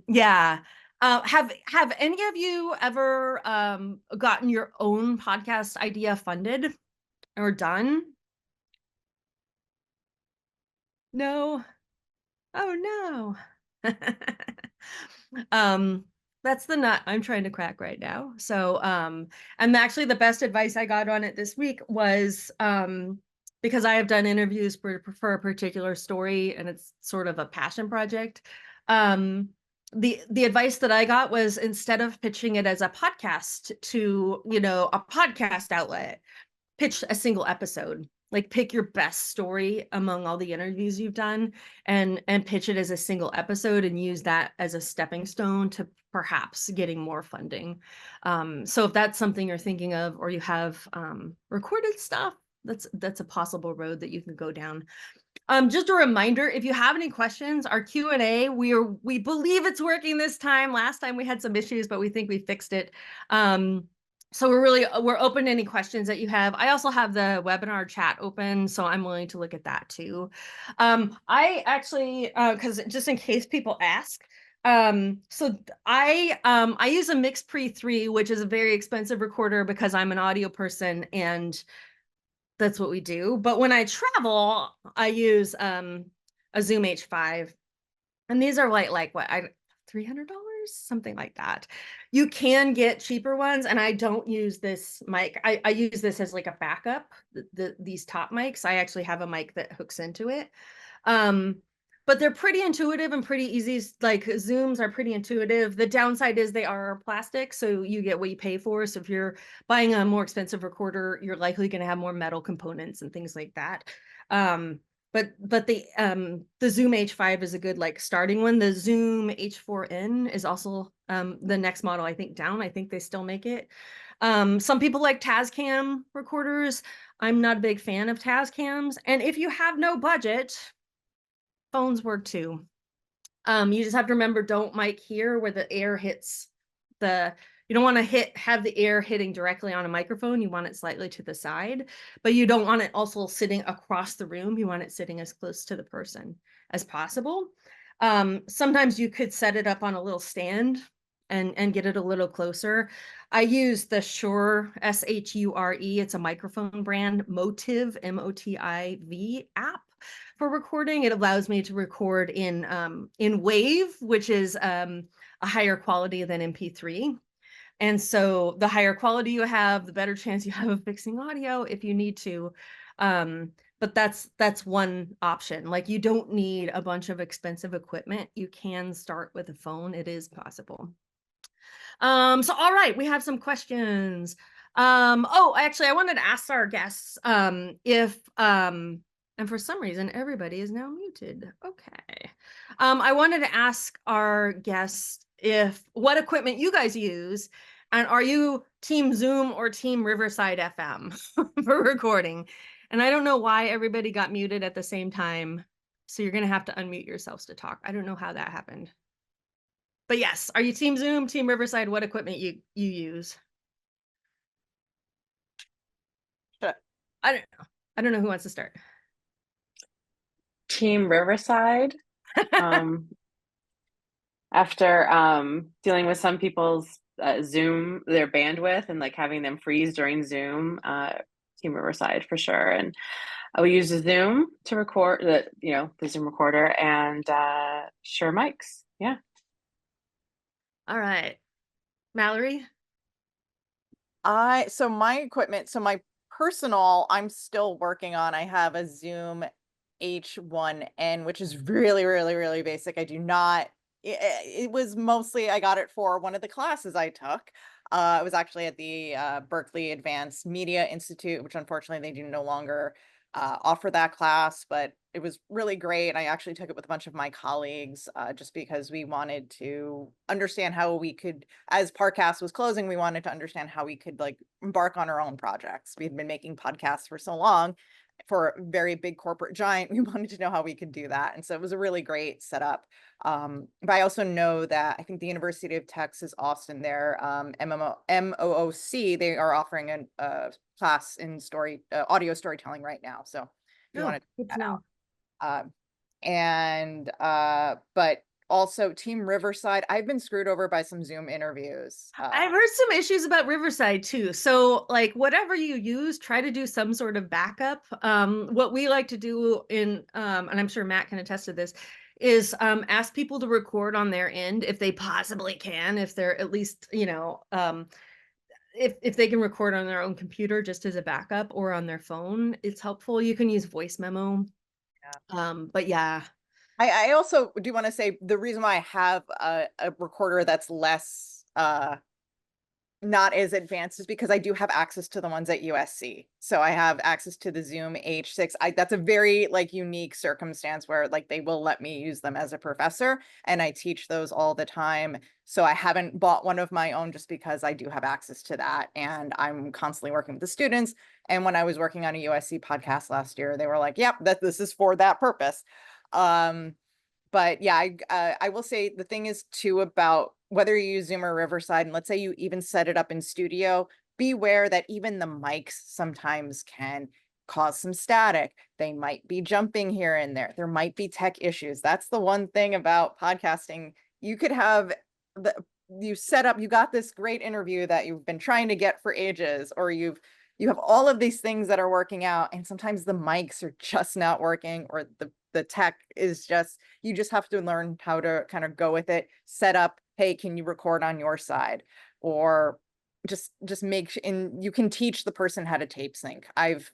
Yeah. Have any of you ever gotten your own podcast idea funded or done? No. Oh no. That's the nut I'm trying to crack right now. So and actually the best advice I got on it this week was because I have done interviews for a particular story, and it's sort of a passion project. The advice that I got was, instead of pitching it as a podcast to, a podcast outlet, pitch a single episode. Like, pick your best story among all the interviews you've done and pitch it as a single episode, and use that as a stepping stone to perhaps getting more funding. So if that's something you're thinking of, or you have recorded stuff, that's a possible road that you can go down. Just a reminder, if you have any questions, our Q&A, we believe it's working this time. Last time we had some issues, but we think we fixed it. So we're open to any questions that you have. I also have the webinar chat open, so I'm willing to look at that too. I actually, because just in case people ask, so I use a Mix Pre 3, which is a very expensive recorder because I'm an audio person and that's what we do. But when I travel, I use a Zoom H5, and these are like what, $300, something like that. You can get cheaper ones, and I don't use this mic. I use this as like a backup. These top mics, I actually have a mic that hooks into it. But they're pretty intuitive and pretty easy. Like, Zooms are pretty intuitive. The downside is they are plastic, so you get what you pay for. So if you're buying a more expensive recorder, you're likely going to have more metal components and things like that. But the Zoom H5 is a good like starting one. The Zoom H4n is also the next model, I think, down. I think they still make it. Some people like Tascam recorders. I'm not a big fan of Tascams. And if you have no budget, phones work too. You just have to remember, don't mic here where the air hits you don't want to have the air hitting directly on a microphone. You want it slightly to the side, but you don't want it also sitting across the room. You want it sitting as close to the person as possible. Sometimes you could set it up on a little stand and get it a little closer. I use the Shure, Shure. It's a microphone brand, Motiv, Motiv app for recording. It allows me to record in WAVE, which is a higher quality than MP3. And so the higher quality you have, the better chance you have of fixing audio if you need to. But that's one option. Like, you don't need a bunch of expensive equipment. You can start with a phone. It is possible. So all right, we have some questions. Oh, actually, I wanted to ask our guests if and for some reason everybody is now muted. Okay. I wanted to ask our guests if what equipment you guys use, and are you Team Zoom or Team Riverside FM for recording? And I don't know why everybody got muted at the same time, so you're gonna have to unmute yourselves to talk. I don't know how that happened. But yes, are you Team Zoom, Team Riverside? What equipment you use? Sure. I don't know. I don't know who wants to start. Team Riverside. After dealing with some people's Zoom, their bandwidth, and like having them freeze during Zoom, Team Riverside for sure. And we use Zoom to record the Zoom recorder, and Shure mics. Yeah. All right, Mallory. So my equipment, so my personal, I'm still working on. I have a Zoom H1N, which is really, really, really basic. I do not. It was mostly, I got it for one of the classes I took. It was actually at the Berkeley Advanced Media Institute, which unfortunately they do no longer offer that class, but it was really great. I actually took it with a bunch of my colleagues just because we wanted to understand how we could, as Parcast was closing, we wanted to understand how we could like embark on our own projects. We had been making podcasts for so long for a very big corporate giant. We wanted to know how we could do that. And so it was a really great setup. But I also know that I think the University of Texas, Austin, their MOOC, they are offering a class in audio storytelling right now. So if you want to check that out. But also Team Riverside, I've been screwed over by some Zoom interviews. I've heard some issues about Riverside too. So like whatever you use, try to do some sort of backup. What we like to do and I'm sure Matt can attest to this, is ask people to record on their end if they possibly can, if they're at least, if they can record on their own computer just as a backup or on their phone, it's helpful. You can use voice memo. Yeah. But yeah. I also do want to say the reason why I have a recorder that's less not as advanced is because I do have access to the ones at USC. So I have access to the Zoom H6. That's a very like unique circumstance where like they will let me use them as a professor, and I teach those all the time. So I haven't bought one of my own just because I do have access to that, and I'm constantly working with the students. And when I was working on a USC podcast last year, they were like, "Yep, this is for that purpose." But yeah, I will say the thing is too about whether you use Zoom or Riverside, and let's say you even set it up in studio, beware that even the mics sometimes can cause some static. They might be jumping here and there. There might be tech issues. That's the one thing about podcasting. You could have you got this great interview that you've been trying to get for ages, or you have all of these things that are working out, and sometimes the mics are just not working, or the tech is you just have to learn how to kind of go with it, set up, hey, can you record on your side? Or just and you can teach the person how to tape sync. I've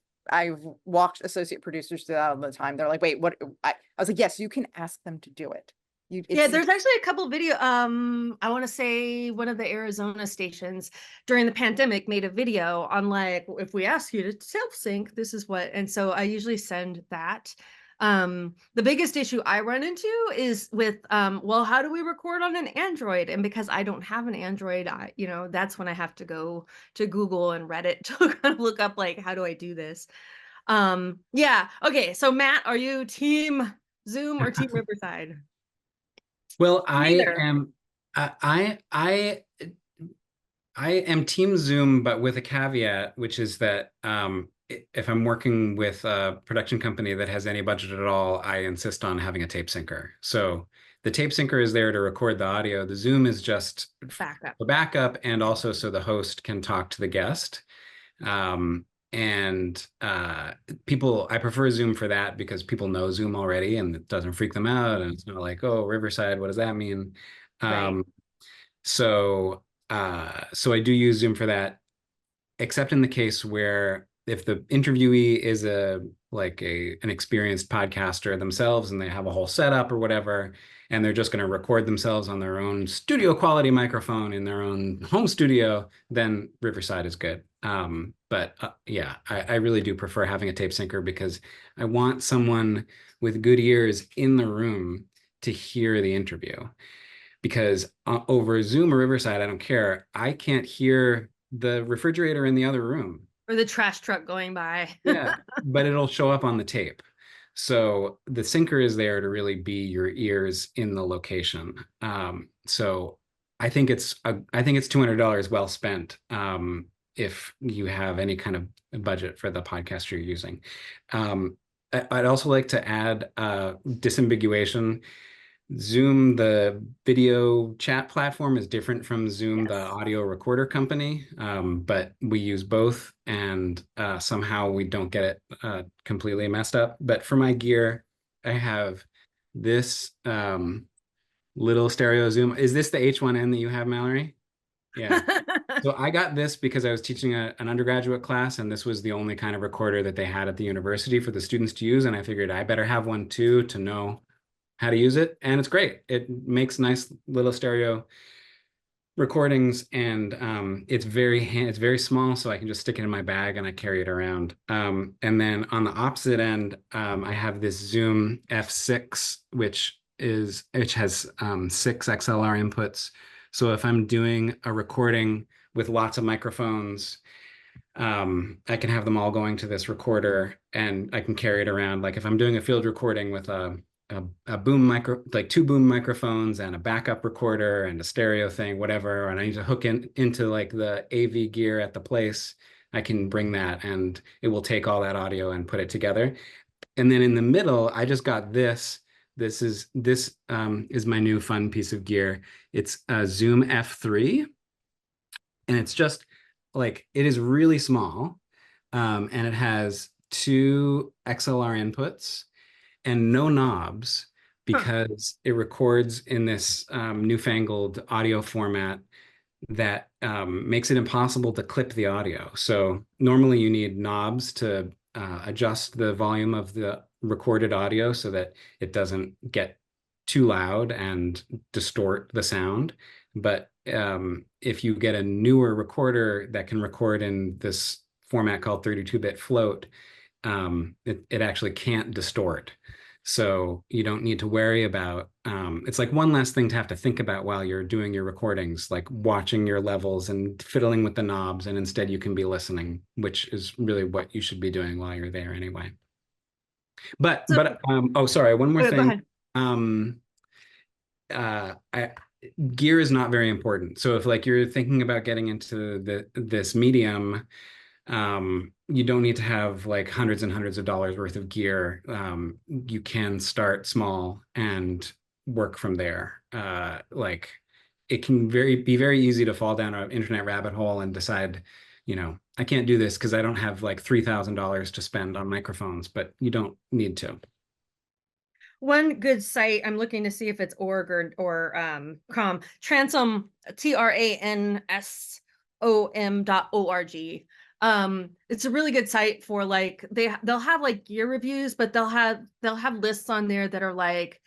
walked associate producers through that all the time. They're like, wait, what? I was like, yes, you can ask them to do it. Yeah, there's actually a couple video. I want to say one of the Arizona stations during the pandemic made a video on like, if we ask you to self-sync, this is what. And so I usually send that. The biggest issue I run into is with, well, how do we record on an Android? And because I don't have an Android, that's when I have to go to Google and Reddit to kind of look up like, how do I do this? Yeah. Okay. So Matt, are you Team Zoom or Team Riverside? Well, Neither. I am Team Zoom, but with a caveat, which is that if I'm working with a production company that has any budget at all, I insist on having a tape syncer. So the tape syncer is there to record the audio. The Zoom is just Backup. the backup, and also so the host can talk to the guest. I prefer Zoom for that because people know Zoom already and it doesn't freak them out. And it's not like, oh, Riverside, what does that mean? Right. So I do use Zoom for that, except in the case where if the interviewee is an experienced podcaster themselves and they have a whole setup or whatever, and they're just going to record themselves on their own studio quality microphone in their own home studio, then Riverside is good. Yeah, I really do prefer having a tape syncer because I want someone with good ears in the room to hear the interview. Because over Zoom or Riverside, I don't care. I can't hear the refrigerator in the other room. Or the trash truck going by. Yeah, but it'll show up on the tape. So the syncer is there to really be your ears in the location. So I think it's $200 well spent if you have any kind of budget for the podcast you're using. I'd also like to add disambiguation. Zoom, the video chat platform, is different from Zoom, Yes. the audio recorder company, but we use both, and somehow we don't get it completely messed up. But for my gear, I have this little stereo Zoom. Is this the H1N that you have, Mallory? Yeah. So I got this because I was teaching an undergraduate class, and this was the only kind of recorder that they had at the university for the students to use. And I figured I better have one too to know how to use it. And it's great. It makes nice little stereo recordings, and it's very small, so I can just stick it in my bag and I carry it around. And then on the opposite end, I have this Zoom F6, which has 6 XLR inputs. So if I'm doing a recording with lots of microphones, I can have them all going to this recorder, and I can carry it around. Like if I'm doing a field recording with a boom like 2 boom microphones and a backup recorder and a stereo thing, whatever, and I need to hook into like the AV gear at the place, I can bring that and it will take all that audio and put it together. And then in the middle, I just got this. This is my new fun piece of gear. It's a Zoom F3, and it's just like, it is really small, and it has 2 XLR inputs and no knobs, because it records in this newfangled audio format that makes it impossible to clip the audio. So normally you need knobs to adjust the volume of the recorded audio so that it doesn't get too loud and distort the sound. But if you get a newer recorder that can record in this format called 32-bit float, it actually can't distort. So you don't need to worry about, it's like one less thing to have to think about while you're doing your recordings, like watching your levels and fiddling with the knobs, and instead you can be listening, which is really what you should be doing while you're there anyway. But oh, sorry, one more thing. Gear is not very important. So if like you're thinking about getting into this medium, you don't need to have like hundreds and hundreds of dollars worth of gear. You can start small and work from there. Like it can be very easy to fall down an internet rabbit hole and decide, I can't do this because I don't have like $3,000 to spend on microphones, but you don't need to. One good site, I'm looking to see if it's org or com, Transom, transom.org. It's a really good site for like, they'll have like gear reviews, but they'll have lists on there that are like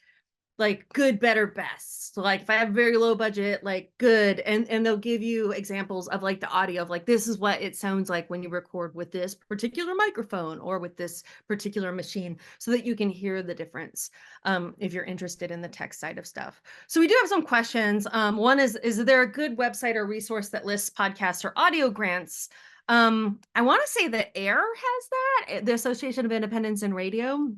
good, better, best. So like if I have very low budget, like good, and they'll give you examples of like the audio of like, this is what it sounds like when you record with this particular microphone or with this particular machine, so that you can hear the difference if you're interested in the tech side of stuff. So we do have some questions. One is there a good website or resource that lists podcasts or audio grants? I want to say that AIR has that, the Association of Independents in Radio.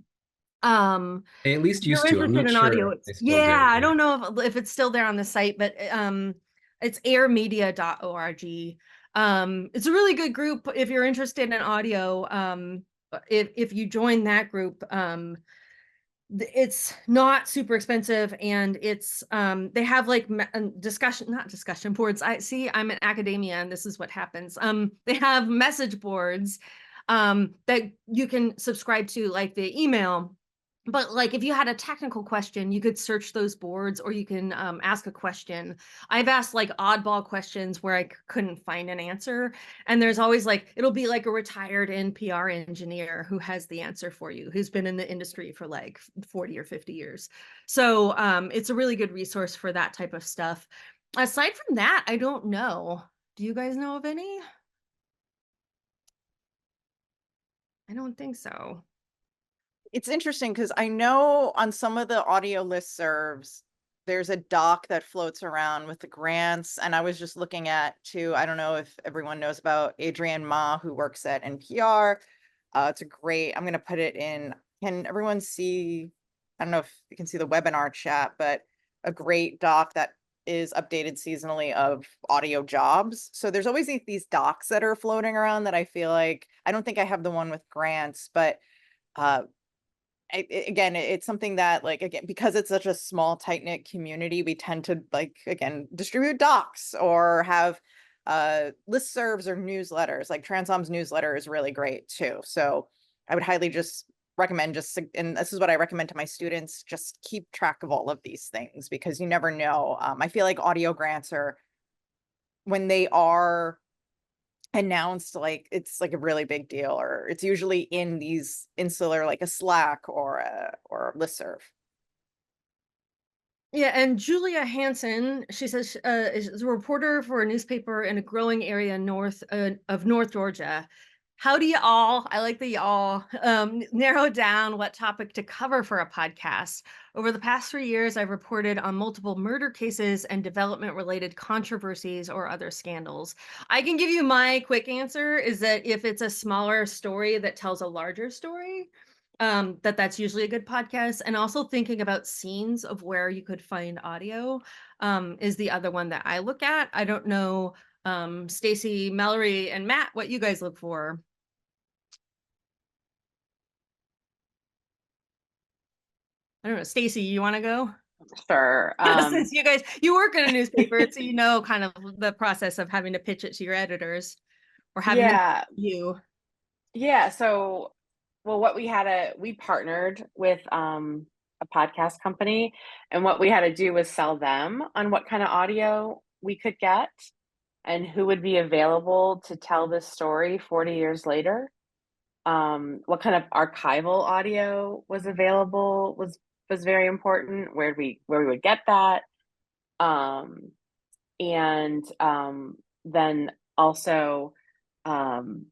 They at least used to. I'm not sure. Audio, I don't know if it's still there on the site, but it's airmedia.org. It's a really good group if you're interested in audio. If you join that group, it's not super expensive, and it's they have like not discussion boards. I'm in academia and this is what happens. They have message boards that you can subscribe to like via email. But like if you had a technical question, you could search those boards, or you can ask a question. I've asked like oddball questions where I couldn't find an answer. And there's always like, it'll be like a retired NPR engineer who has the answer for you, who's been in the industry for like 40 or 50 years. So it's a really good resource for that type of stuff. Aside from that, I don't know. Do you guys know of any? I don't think so. It's interesting because I know on some of the audio listservs, there's a doc that floats around with the grants. And I was just looking at too, I don't know if everyone knows about Adrienne Ma, who works at NPR. It's a great, I'm going to put it in. Can everyone see? I don't know if you can see the webinar chat, but a great doc that is updated seasonally of audio jobs. So there's always these docs that are floating around that I feel like, I don't think I have the one with grants, but again, it's something that like, again, because it's such a small, tight knit community, we tend to like, again, distribute docs or have listservs or newsletters. Like Transom's newsletter is really great too. So I would highly just recommend and this is what I recommend to my students, just keep track of all of these things because you never know. I feel like audio grants are, when they are announced, like it's like a really big deal, or it's usually in these insular, like a Slack or a listserv. Yeah, and Julia Hansen, she says, is a reporter for a newspaper in a growing area north of North Georgia. How do y'all, I like the y'all, narrow down what topic to cover for a podcast? Over the past 3 years, I've reported on multiple murder cases and development-related controversies or other scandals. I can give you my quick answer is that if it's a smaller story that tells a larger story, that's usually a good podcast. And also thinking about scenes of where you could find audio is the other one that I look at. I don't know, Stacy, Mallory, and Matt, what you guys look for. I don't know, Stacy, you want to go? Sure. Since you work in a newspaper, so you know kind of the process of having to pitch it to your editors or having you. Yeah. So, well, we partnered with a podcast company, and what we had to do was sell them on what kind of audio we could get and who would be available to tell this story 40 years later. What kind of archival audio was available was very important, where we would get that. And then also when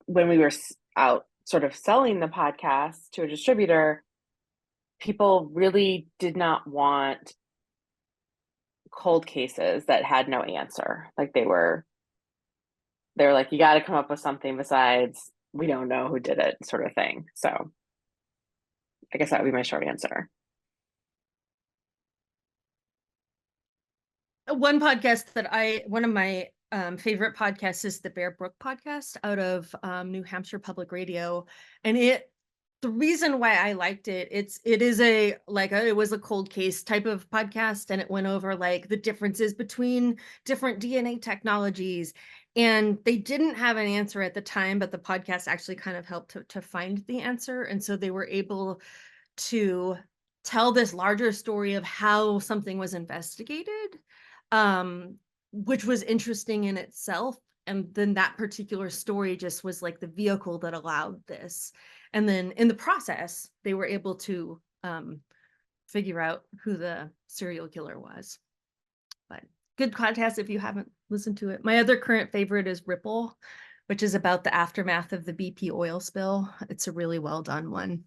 we were out sort of selling the podcast to a distributor, people really did not want cold cases that had no answer. Like they were like, you got to come up with something besides we don't know who did it, sort of thing. So I guess that would be my short answer. One podcast that one of my favorite podcasts is the Bear Brook podcast out of New Hampshire Public Radio. And the reason why I liked it, it was a cold case type of podcast, and it went over like the differences between different DNA technologies. And they didn't have an answer at the time, but the podcast actually kind of helped to find the answer. And so they were able to tell this larger story of how something was investigated, which was interesting in itself. And then that particular story just was like the vehicle that allowed this. And then in the process, they were able to figure out who the serial killer was. But good podcast if you haven't listened to it. My other current favorite is Ripple, which is about the aftermath of the BP oil spill. It's a really well done one.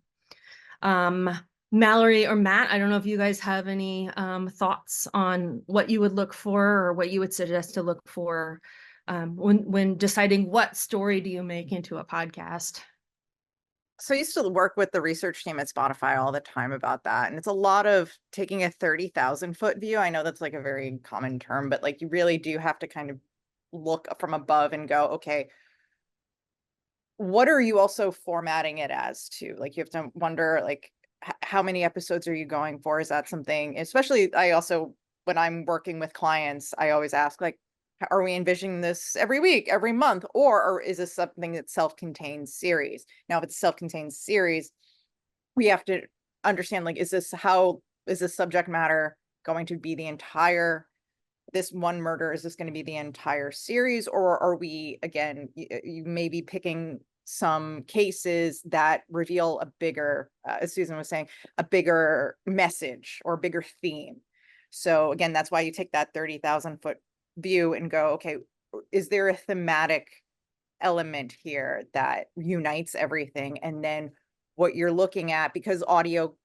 Mallory or Matt, I don't know if you guys have any thoughts on what you would look for or what you would suggest to look for when deciding what story do you make into a podcast. So I used to work with the research team at Spotify all the time about that. And it's a lot of taking a 30,000 foot view. I know that's like a very common term, but like you really do have to kind of look from above and go, okay, what are you also formatting it as too? Like you have to wonder, like, how many episodes are you going for? Is that something, especially I also, when I'm working with clients, I always ask, like, are we envisioning this every week, every month, or is this something that's self-contained series? Now, if it's self-contained series, we have to understand, like, is this subject matter going to be the entire, this one murder, is this going to be the entire series, or are we, again, you may be picking some cases that reveal a bigger, as Susan was saying, a bigger message or a bigger theme. So again, that's why you take that 30,000 foot view and go, okay, is there a thematic element here that unites everything? And then what you're looking at, because audio,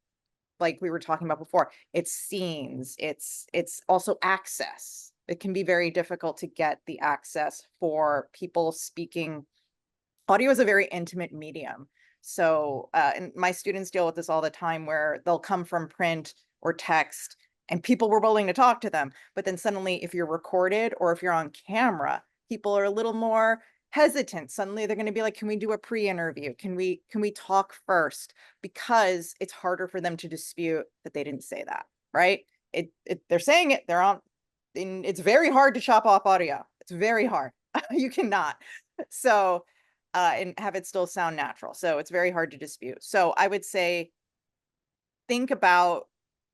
like we were talking about before, it's scenes, it's also access. It can be very difficult to get the access for people speaking. Audio is a very intimate medium. So, and my students deal with this all the time, where they'll come from print or text and people were willing to talk to them. But then suddenly, if you're recorded or if you're on camera, people are a little more hesitant. Suddenly they're going to be like, can we do a pre-interview? Can we talk first? Because it's harder for them to dispute that they didn't say that, right? They're saying it, they're on, and it's very hard to chop off audio. It's very hard. You cannot. So, and have it still sound natural. So it's very hard to dispute. So I would say, think about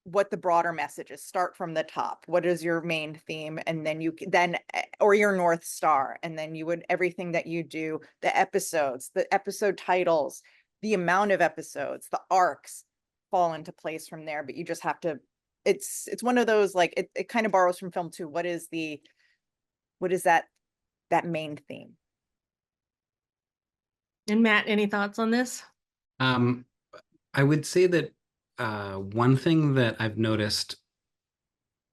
what the broader message is. Start from the top. What is your main theme? And then or your North Star. And then you would, everything that you do, the episodes, the episode titles, the amount of episodes, the arcs fall into place from there. But you just have to, it's one of those, like, it kind of borrows from film too. What is that main theme? And Matt, any thoughts on this? I would say that one thing that I've noticed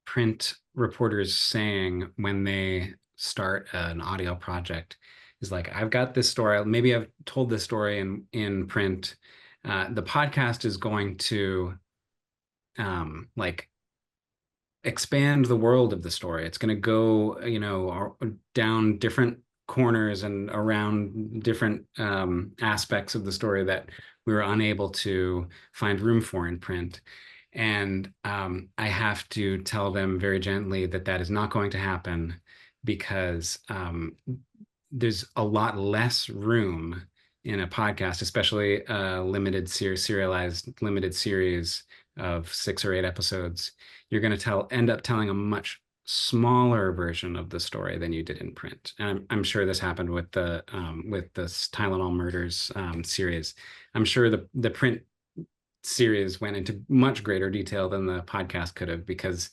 print reporters saying when they start an audio project is, like, I've got this story, maybe I've told this story in print. The podcast is going to like expand the world of the story. It's going to go, down different corners and around different aspects of the story that we were unable to find room for in print. And I have to tell them very gently that that is not going to happen, because there's a lot less room in a podcast, especially a serialized limited series of 6 or 8 episodes. You're going to end up telling a much smaller version of the story than you did in print. And I'm sure this happened with the Tylenol Murders series. I'm sure the print series went into much greater detail than the podcast could have, because,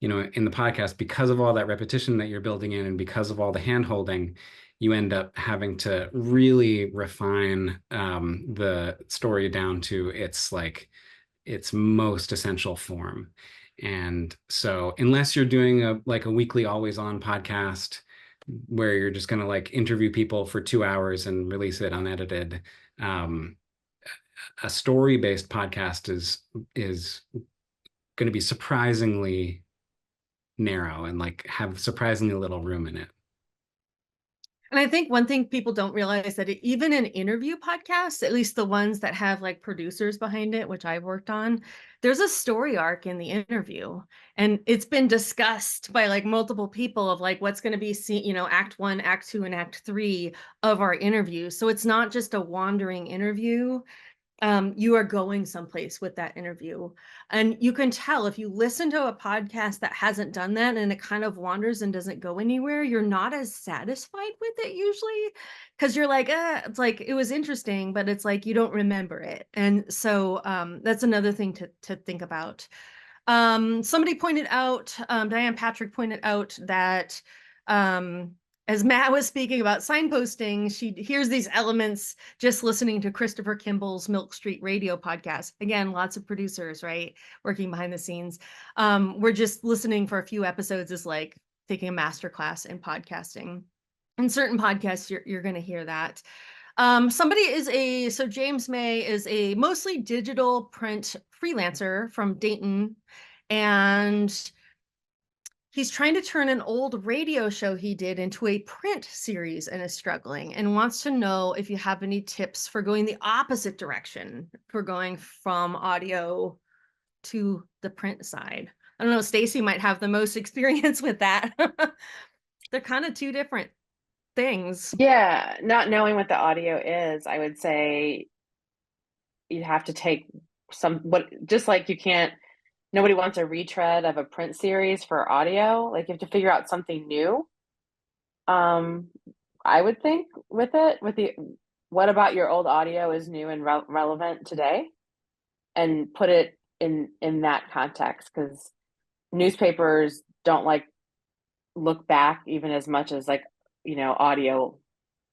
in the podcast, because of all that repetition that you're building in, and because of all the hand-holding, you end up having to really refine the story down to its most essential form. And so unless you're doing a weekly always on podcast where you're just going to interview people for 2 hours and release it unedited, a story-based podcast is going to be surprisingly narrow and have surprisingly little room in it. And I think one thing people don't realize, that even in interview podcasts, at least the ones that have producers behind it, which I've worked on, there's a story arc in the interview. And it's been discussed by multiple people of what's going to be act 1, act 2, and act 3 of our interview. So it's not just a wandering interview. You are going someplace with that interview. And you can tell if you listen to a podcast that hasn't done that and it kind of wanders and doesn't go anywhere, you're not as satisfied with it usually, because you're it's it was interesting, but it's you don't remember it. And so that's another thing to think about. Somebody pointed out, Diane Patrick pointed out that as Matt was speaking about signposting, she hears these elements just listening to Christopher Kimball's Milk Street Radio podcast. Again, lots of producers, right, working behind the scenes. We're just listening for a few episodes is like taking a master class in podcasting. In certain podcasts, you're going to hear that. So James May is a mostly digital print freelancer from Dayton, and he's trying to turn an old radio show he did into a print series and is struggling and wants to know if you have any tips for going the opposite direction, for going from audio to the print side. I don't know, Stacy might have the most experience with that. They're kind of two different things. Yeah, not knowing what the audio is, I would say you have to take just like you can't, nobody wants a retread of a print series for audio. Like you have to figure out something new. I would think what about your old audio is new and relevant today, and put it in that context, because newspapers don't like look back even as much as like, audio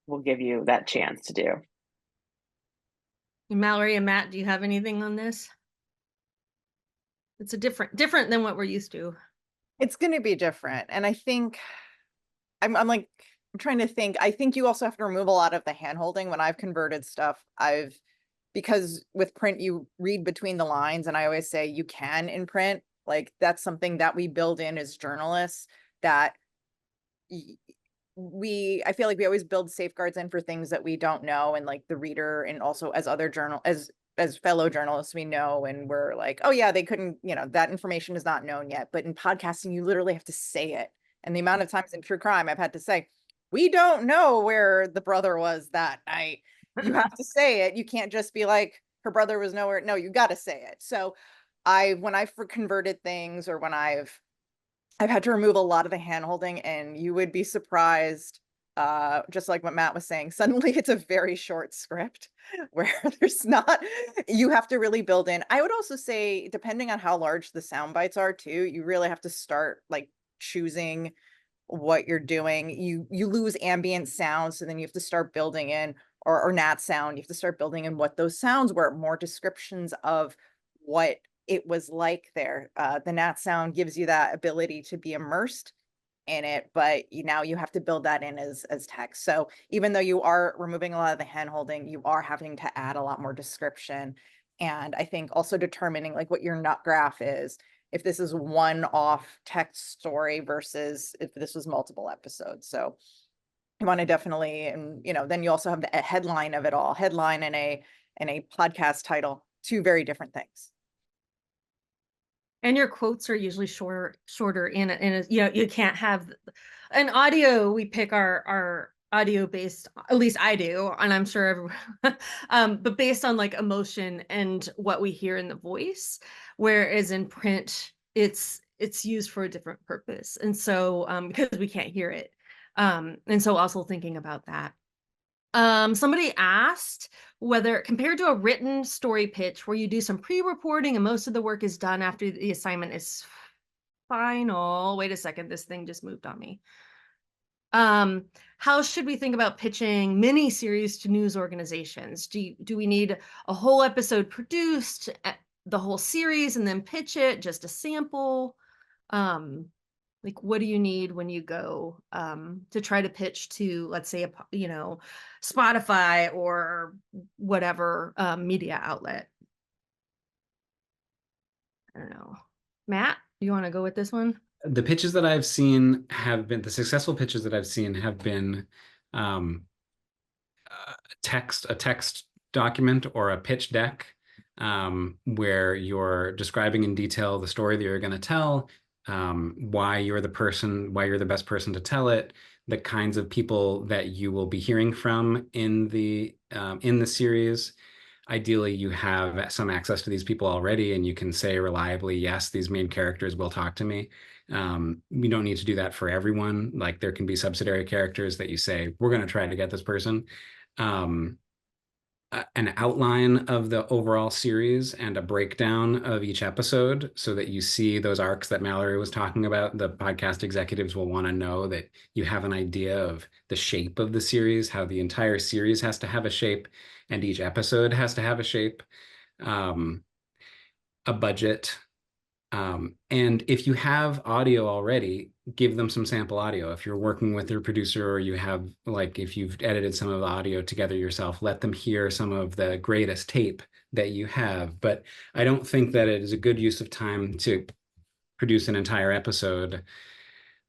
will give you that chance to do. Mallory and Matt, do you have anything on this? It's a different than what we're used to. It's going to be different. And I think I'm trying to think. I think you also have to remove a lot of the hand-holding. When I've converted stuff, because with print, you read between the lines, and I always say you can in print. Like that's something that we build in as journalists, that I feel like we always build safeguards in for things that we don't know. And like the reader, and also as as fellow journalists, we know, and we're like, oh yeah, they couldn't, that information is not known yet. But in podcasting, you literally have to say it. And the amount of times in true crime, I've had to say, we don't know where the brother was that night. You have to say it. You can't just be like, her brother was nowhere. No, you got to say it. So when I've converted things, or when I've had to remove a lot of the hand-holding, and you would be surprised, just like what Matt was saying, suddenly it's a very short script where you have to really build in. I would also say, depending on how large the sound bites are too, you really have to start like choosing what you're doing. You lose ambient sound, so then you have to start building in, or nat sound, you have to start building in what those sounds were, more descriptions of what it was like there. The nat sound gives you that ability to be immersed in it, but now you have to build that in as text. So even though you are removing a lot of the hand holding, you are having to add a lot more description. And I think also determining like what your nut graph is, if this is one off text story versus if this was multiple episodes. So you want to definitely, and then you also have the headline of it all. Headline and a podcast title, two very different things. And your quotes are usually shorter in a, you can't have an audio. We pick our audio based, at least I do, and I'm sure everyone, but based on like emotion and what we hear in the voice, whereas in print, it's used for a different purpose. And so, because we can't hear it. And so also thinking about that. Somebody asked whether, compared to a written story pitch where you do some pre-reporting and most of the work is done after the assignment is final. Wait a second, this thing just moved on me. How should we think about pitching mini series to news organizations? Do we need a whole episode produced, the whole series, and then pitch it, just a sample? Like, what do you need when you go to try to pitch to, let's say, Spotify or whatever media outlet? I don't know. Matt, do you want to go with this one? The pitches that I've seen the successful pitches that I've seen have been a text document or a pitch deck, where you're describing in detail the story that you're going to tell, why you're the best person to tell it, the kinds of people that you will be hearing from in the series. Ideally, you have some access to these people already, and you can say reliably, yes, these main characters will talk to me. You don't need to do that for everyone. Like there can be subsidiary characters that you say, we're going to try to get this person. An outline of the overall series and a breakdown of each episode so that you see those arcs that Mallory was talking about. The podcast executives will want to know that you have an idea of the shape of the series, how the entire series has to have a shape and each episode has to have a shape, a budget. And if you have audio already, give them some sample audio. If you're working with your producer, or you have, like, if you've edited some of the audio together yourself, let them hear some of the greatest tape that you have. But I don't think that it is a good use of time to produce an entire episode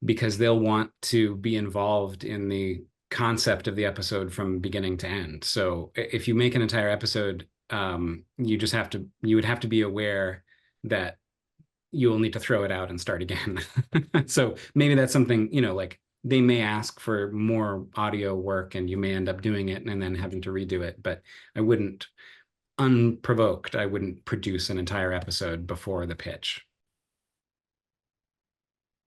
because they'll want to be involved in the concept of the episode from beginning to end. So if you make an entire episode, you would have to be aware that you will need to throw it out and start again. So maybe that's something, like they may ask for more audio work and you may end up doing it and then having to redo it. But unprovoked, I wouldn't produce an entire episode before the pitch.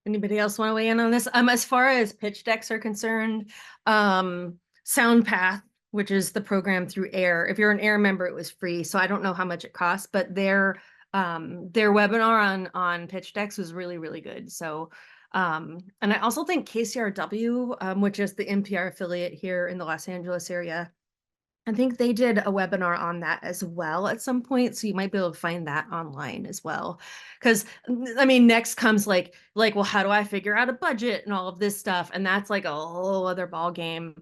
Anybody else want to weigh in on this? As far as pitch decks are concerned, SoundPath, which is the program through Air. If you're an Air member, it was free. So I don't know how much it costs, but their webinar on pitch decks was really, really good. So, and I also think KCRW, which is the NPR affiliate here in the Los Angeles area, I think they did a webinar on that as well at some point. So you might be able to find that online as well. Because I mean, next comes like, well, how do I figure out a budget and all of this stuff? And that's like a whole other ball game,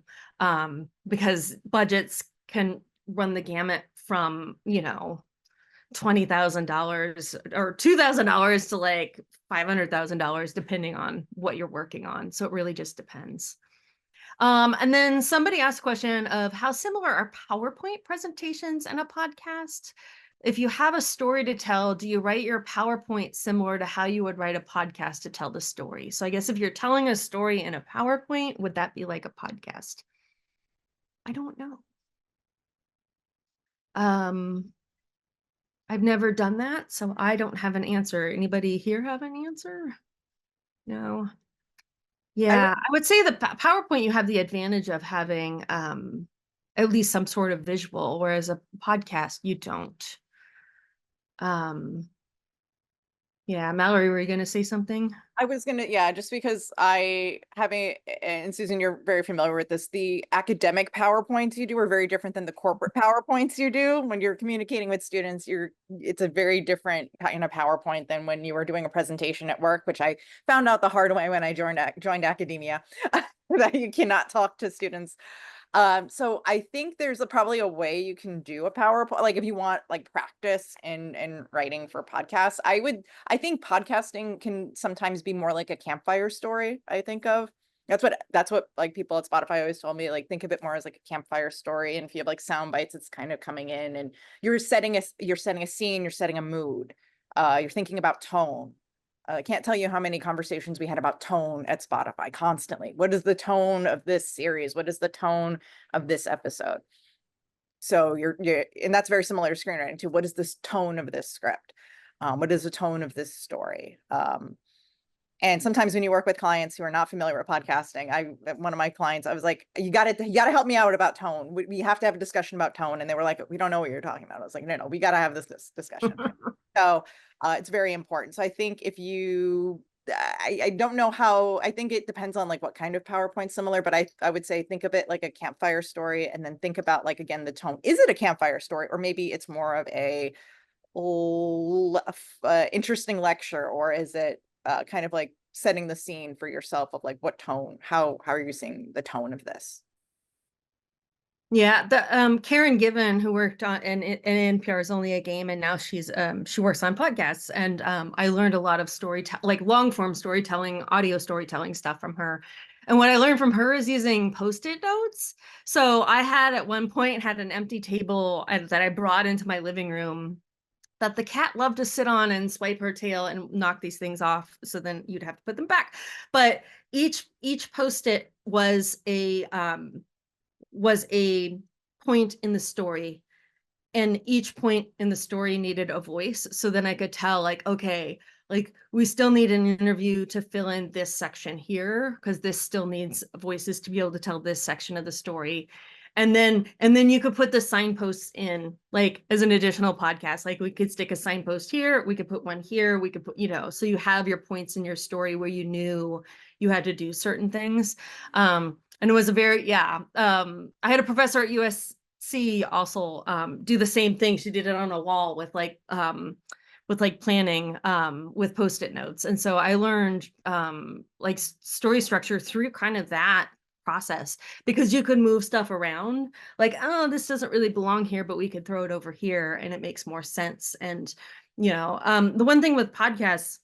because budgets can run the gamut from, $20,000 or $2,000 to like $500,000, depending on what you're working on. So it really just depends. And then somebody asked a question of how similar are PowerPoint presentations and a podcast? If you have a story to tell, do you write your PowerPoint similar to how you would write a podcast to tell the story? So I guess if you're telling a story in a PowerPoint, would that be like a podcast? I don't know. I've never done that, so I don't have an answer. Anybody here have an answer? No. Yeah, I would say the PowerPoint, you have the advantage of having at least some sort of visual, whereas a podcast, you don't. Yeah, Mallory, were you going to say something? I was going to, just because and Susan, you're very familiar with this, the academic PowerPoints you do are very different than the corporate PowerPoints you do. When you're communicating with students, it's a very different kind of PowerPoint than when you were doing a presentation at work, which I found out the hard way when I joined academia, that you cannot talk to students. So I think there's probably a way you can do a PowerPoint, like if you want like practice in writing for podcasts. I think podcasting can sometimes be more like a campfire story. I think of that's what like people at Spotify always told me, like think of it more as like a campfire story. And if you have like sound bites, it's kind of coming in and you're setting a scene, you're setting a mood, you're thinking about tone. I can't tell you how many conversations we had about tone at Spotify constantly. What is the tone of this series? What is the tone of this episode? So and that's very similar to screenwriting too. What is this tone of this script? What is the tone of this story? And sometimes when you work with clients who are not familiar with podcasting, one of my clients, I was like, you got to help me out about tone. We have to have a discussion about tone. And they were like, we don't know what you're talking about. I was like, no, we got to have this discussion. So it's very important. So I think I don't know how, I think it depends on like what kind of PowerPoint's similar, but I would say, think of it like a campfire story and then think about like, again, the tone. Is it a campfire story? Or maybe it's more of a interesting lecture, or is it kind of like setting the scene for yourself of like what tone, how are you seeing the tone of this? Yeah, the Karen Given, who worked on in NPR is Only a Game, and now she works on podcasts, and I learned a lot of like long form storytelling, audio storytelling stuff from her. And what I learned from her is using Post-it notes. So I had at one point had an empty table that I brought into my living room that the cat loved to sit on and swipe her tail and knock these things off. So then you'd have to put them back. But each Post-it was a point in the story, and each point in the story needed a voice. So then I could tell like, okay, like we still need an interview to fill in this section here, because this still needs voices to be able to tell this section of the story. And then you could put the signposts in like as an additional podcast. Like we could stick a signpost here, we could put one here, we could put, so you have your points in your story where you knew you had to do certain things. And it was I had a professor at USC also do the same thing. She did it on a wall with planning with Post-it notes. And so I learned like story structure through kind of that process, because you could move stuff around like, oh, this doesn't really belong here, but we could throw it over here and it makes more sense. And, the one thing with podcasts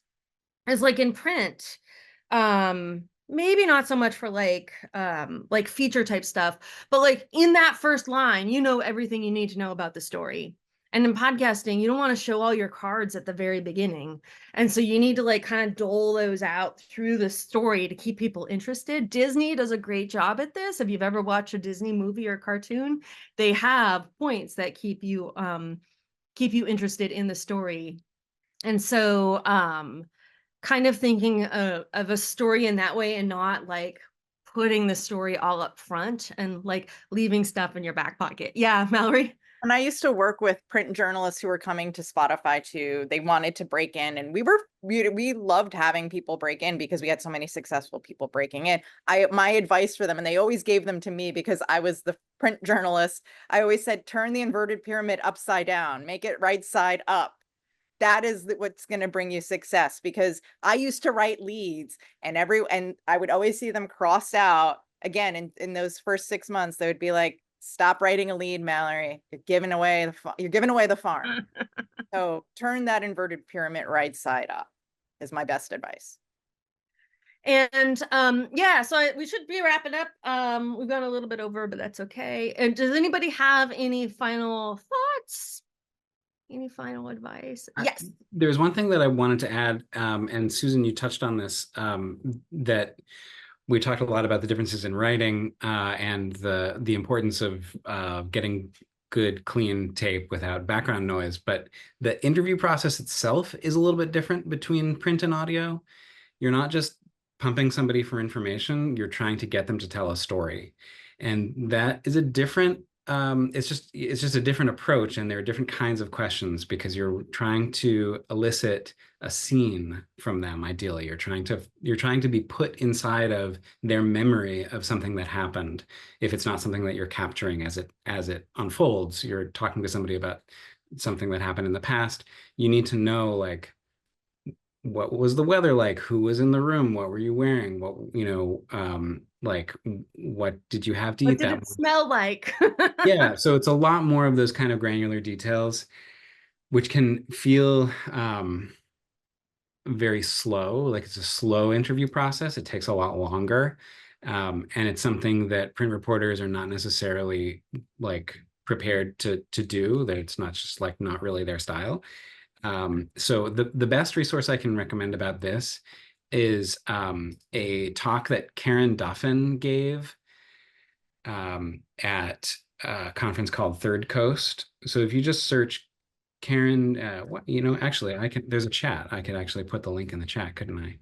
is like in print, Maybe not so much for like feature type stuff, but like in that first line, you know everything you need to know about the story. And in podcasting, you don't want to show all your cards at the very beginning. And so you need to like kind of dole those out through the story to keep people interested. Disney does a great job at this. If you've ever watched a Disney movie or cartoon, they have points that keep you interested in the story. And so kind of thinking of a story in that way and not like putting the story all up front and like leaving stuff in your back pocket. Yeah, Mallory. And I used to work with print journalists who were coming to Spotify too. They wanted to break in, and we loved having people break in because we had so many successful people breaking in. My advice for them, and they always gave them to me because I was the print journalist. I always said, turn the inverted pyramid upside down, make it right side up. That is what's going to bring you success, because I used to write leads and I would always see them crossed out again in those first 6 months. They would be like, stop writing a lead, Mallory. You're giving away the farm. So turn that inverted pyramid right side up is my best advice. And yeah, so we should be wrapping up. We've gone a little bit over, but that's okay. And does anybody have any final thoughts? Any final advice? Yes. There's one thing that I wanted to add, and Susan, you touched on this, that we talked a lot about the differences in writing and the importance of getting good, clean tape without background noise. But the interview process itself is a little bit different between print and audio. You're not just pumping somebody for information, you're trying to get them to tell a story. And that is a different it's just a different approach, and there are different kinds of questions because you're trying to elicit a scene from them. Ideally, you're trying to be put inside of their memory of something that happened. If it's not something that you're capturing as it unfolds, you're talking to somebody about something that happened in the past. You need to know, like, what was the weather like? Who was in the room? What were you wearing? What, like, what did you have to eat? What did it smell like? Yeah, so it's a lot more of those kind of granular details, which can feel very slow. Like, it's a slow interview process. It takes a lot longer. And it's something that print reporters are not necessarily like prepared to do, that it's not just like not really their style. So the best resource I can recommend about this is a talk that Karen Duffin gave at a conference called Third Coast. So if you just search Karen, actually, there's a chat. I could actually put the link in the chat, couldn't I?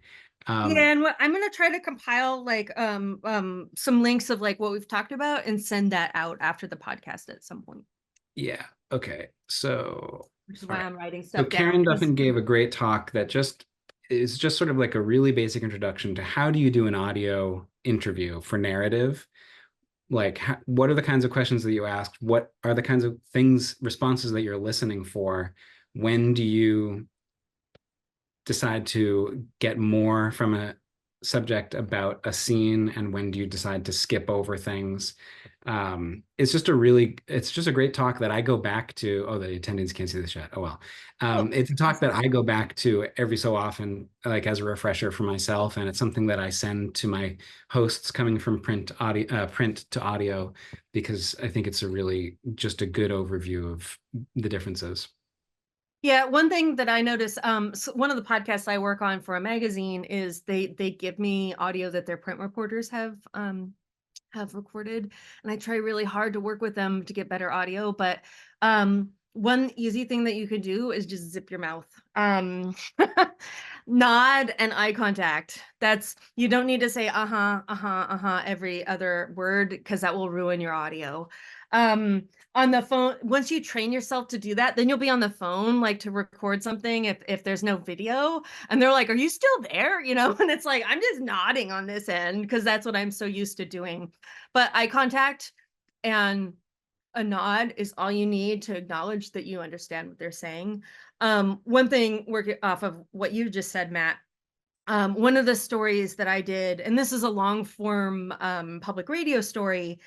Yeah, and I'm gonna try to compile like some links of like what we've talked about and send that out after the podcast at some point. Yeah. Okay. So which is why I'm writing stuff down. Karen Duffin gave a great talk that is just sort of like a really basic introduction to how do you do an audio interview for narrative. Like, what are the kinds of questions that you ask? What are the kinds of responses that you're listening for? When do you decide to get more from a subject about a scene, and when do you decide to skip over things? It's just a great talk that I go back to. Oh, the attendees can't see the chat. Oh, well. It's a talk that I go back to every so often, like as a refresher for myself. And it's something that I send to my hosts coming from print to audio, because I think it's just a good overview of the differences. Yeah, one thing that I notice, so one of the podcasts I work on for a magazine is they give me audio that their print reporters have recorded, and I try really hard to work with them to get better audio. But one easy thing that you could do is just zip your mouth, nod and eye contact. You don't need to say every other word, because that will ruin your audio. On the phone, once you train yourself to do that, then you'll be on the phone like to record something if there's no video, and they're like, are you still there? And it's like, I'm just nodding on this end because that's what I'm so used to doing. But eye contact and a nod is all you need to acknowledge that you understand what they're saying. One thing, working off of what you just said, Matt, one of the stories that I did, and this is a long form public radio story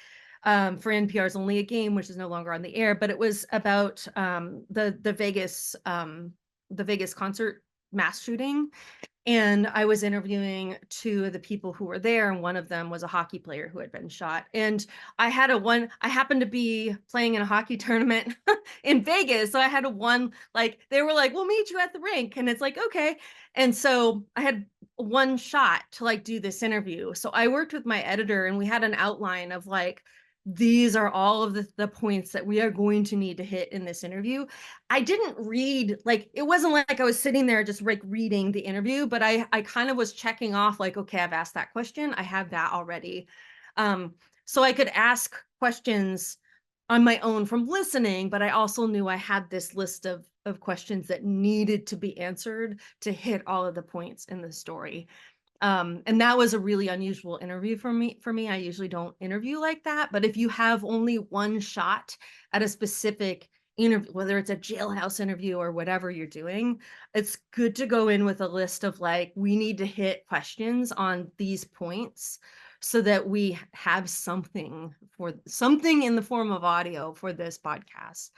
for NPR's Only a Game, which is no longer on the air, but it was about the Vegas concert mass shooting. And I was interviewing two of the people who were there, and one of them was a hockey player who had been shot. And I happened to be playing in a hockey tournament in Vegas. So I had they were like, we'll meet you at the rink. And it's like, okay. And so I had one shot to like do this interview. So I worked with my editor, and we had an outline of like, these are all of the points that we are going to need to hit in this interview. I didn't read, like, it wasn't like I was sitting there just like reading the interview, but I kind of was checking off like, okay, I've asked that question. I have that already. So I could ask questions on my own from listening, but I also knew I had this list of questions that needed to be answered to hit all of the points in the story. And that was a really unusual interview for me. I usually don't interview like that, but if you have only one shot at a specific interview, whether it's a jailhouse interview or whatever you're doing, it's good to go in with a list of like, we need to hit questions on these points so that we have something in the form of audio for this podcast.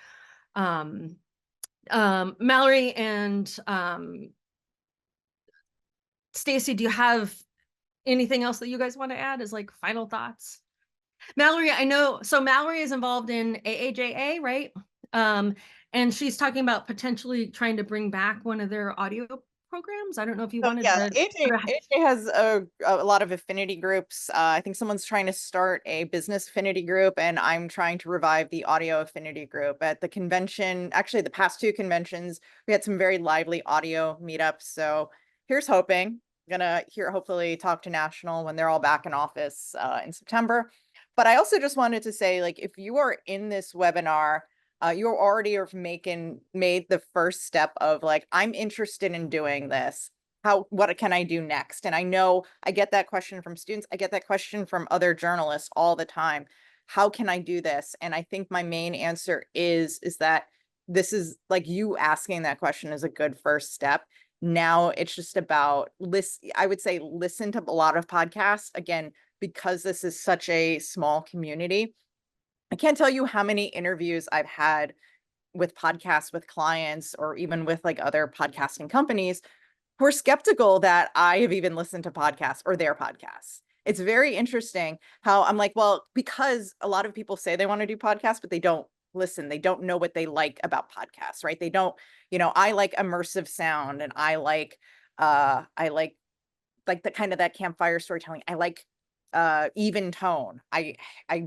Mallory and Stacy, do you have anything else that you guys want to add as like final thoughts? Mallory, I know, so Mallory is involved in AAJA, right? And she's talking about potentially trying to bring back one of their audio programs. I don't know if you wanted to. AJ has a lot of affinity groups. I think someone's trying to start a business affinity group, and I'm trying to revive the audio affinity group. At the convention, actually the past two conventions, we had some very lively audio meetups. So here's hoping. Gonna hopefully talk to National when they're all back in office in September. But I also just wanted to say, like, if you are in this webinar, you already have made the first step of like, I'm interested in doing this. What can I do next? And I know I get that question from students. I get that question from other journalists all the time. How can I do this? And I think my main answer is that this is like, you asking that question is a good first step. Now it's just about I would say listen to a lot of podcasts, again, because this is such a small community. I can't tell you how many interviews I've had with podcasts with clients or even with like other podcasting companies who are skeptical that I have even listened to podcasts or their podcasts. It's very interesting how I'm like, well, because a lot of people say they want to do podcasts, but they don't listen. They don't know what they like about podcasts, right? They don't, I like immersive sound, and I like the kind of that campfire storytelling. I like even tone. I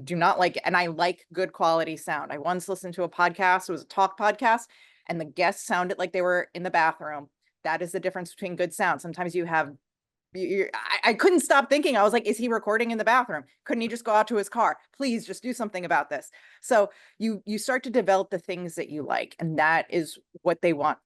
do not like, and I like good quality sound. I once listened to a podcast, it was a talk podcast, and the guests sounded like they were in the bathroom. That is the difference between good sound. Sometimes I couldn't stop thinking. I was like, is he recording in the bathroom? Couldn't he just go out to his car? Please just do something about this. So you start to develop the things that you like, and that is what they want.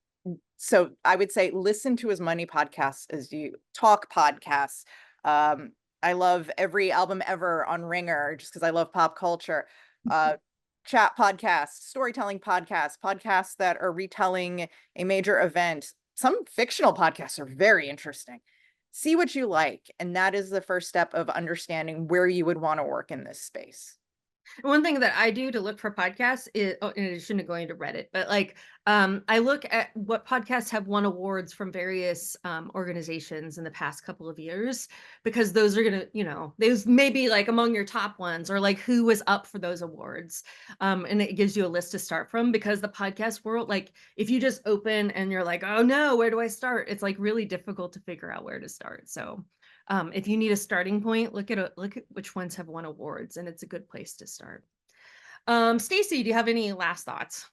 So I would say listen to as many podcasts as you talk podcasts. I love every album ever on Ringer just because I love pop culture. Chat podcasts, storytelling podcasts that are retelling a major event. Some fictional podcasts are very interesting. See what you like. And that is the first step of understanding where you would want to work in this space. One thing that I do to look for podcasts is, in addition to going to Reddit, but like, I look at what podcasts have won awards from various organizations in the past couple of years, because those are going to, those may be like among your top ones, or like who was up for those awards. And it gives you a list to start from, because the podcast world, like if you just open and you're like, oh no, where do I start? It's like really difficult to figure out where to start. So if you need a starting point, look at which ones have won awards, and it's a good place to start. Stacy, do you have any last thoughts?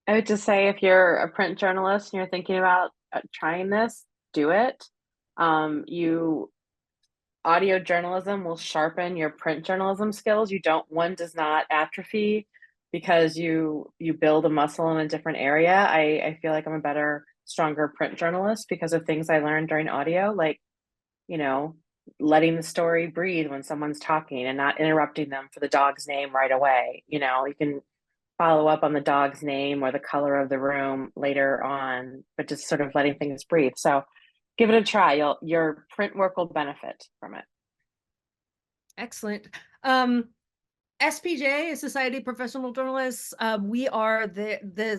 I would just say, if you're a print journalist and you're thinking about trying this, do it. Audio journalism will sharpen your print journalism skills. One does not atrophy because you build a muscle in a different area. I feel like I'm a better, stronger print journalist because of things I learned during audio, like, letting the story breathe when someone's talking and not interrupting them for the dog's name right away. You can follow up on the dog's name or the color of the room later on, but just sort of letting things breathe. So give it a try. Your print work will benefit from it. Excellent. SPJ, Society of Professional Journalists. We are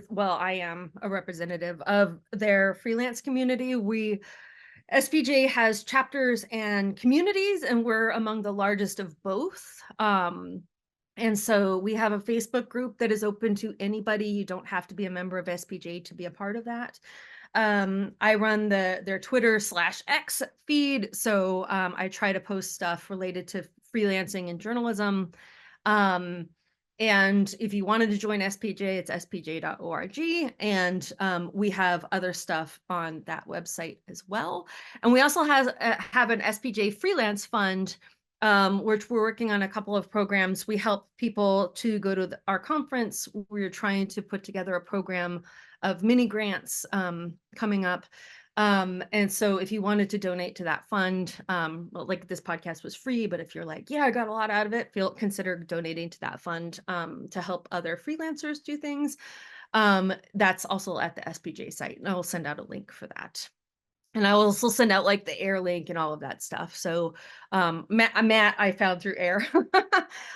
well, I am a representative of their freelance community. SPJ has chapters and communities, and we're among the largest of both. And so we have a Facebook group that is open to anybody. You don't have to be a member of SPJ to be a part of that. I run their Twitter/X feed, so I try to post stuff related to freelancing and journalism. And if you wanted to join SPJ, it's spj.org. And we have other stuff on that website as well. And we also have an SPJ freelance fund, which we're working on a couple of programs. We help people to go to our conference. We're trying to put together a program of mini grants coming up. And so if you wanted to donate to that fund, well, like this podcast was free, but if you're like, yeah, I got a lot out of it, consider donating to that fund to help other freelancers do things. That's also at the SPJ site, and I will send out a link for that. And I will also send out like the AIR link and all of that stuff. So Matt, I found through AIR.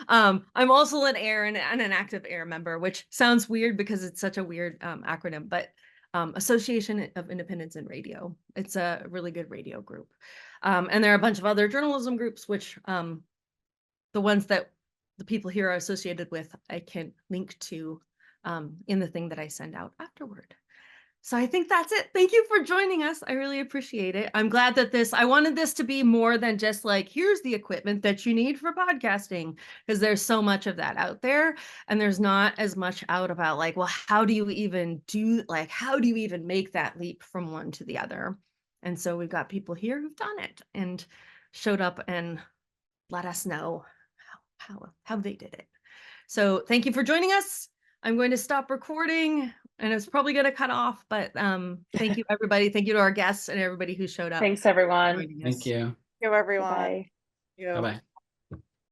I'm also an AIR and an active AIR member, which sounds weird because it's such a weird acronym, but Association of Independents in Radio. It's a really good radio group. And there are a bunch of other journalism groups, which the ones that the people here are associated with, I can link to in the thing that I send out afterward. So I think that's it. Thank you for joining us. I really appreciate it. I'm glad that I wanted this to be more than just like, here's the equipment that you need for podcasting, because there's so much of that out there. And there's not as much out about like, well, how do you even make that leap from one to the other? And so we've got people here who've done it and showed up and let us know how they did it. So thank you for joining us. I'm going to stop recording, and it's probably going to cut off, but thank you, everybody. Thank you to our guests and everybody who showed up. Thanks, everyone. Thank you. Thank you, everyone. Bye. Thank you. Bye-bye.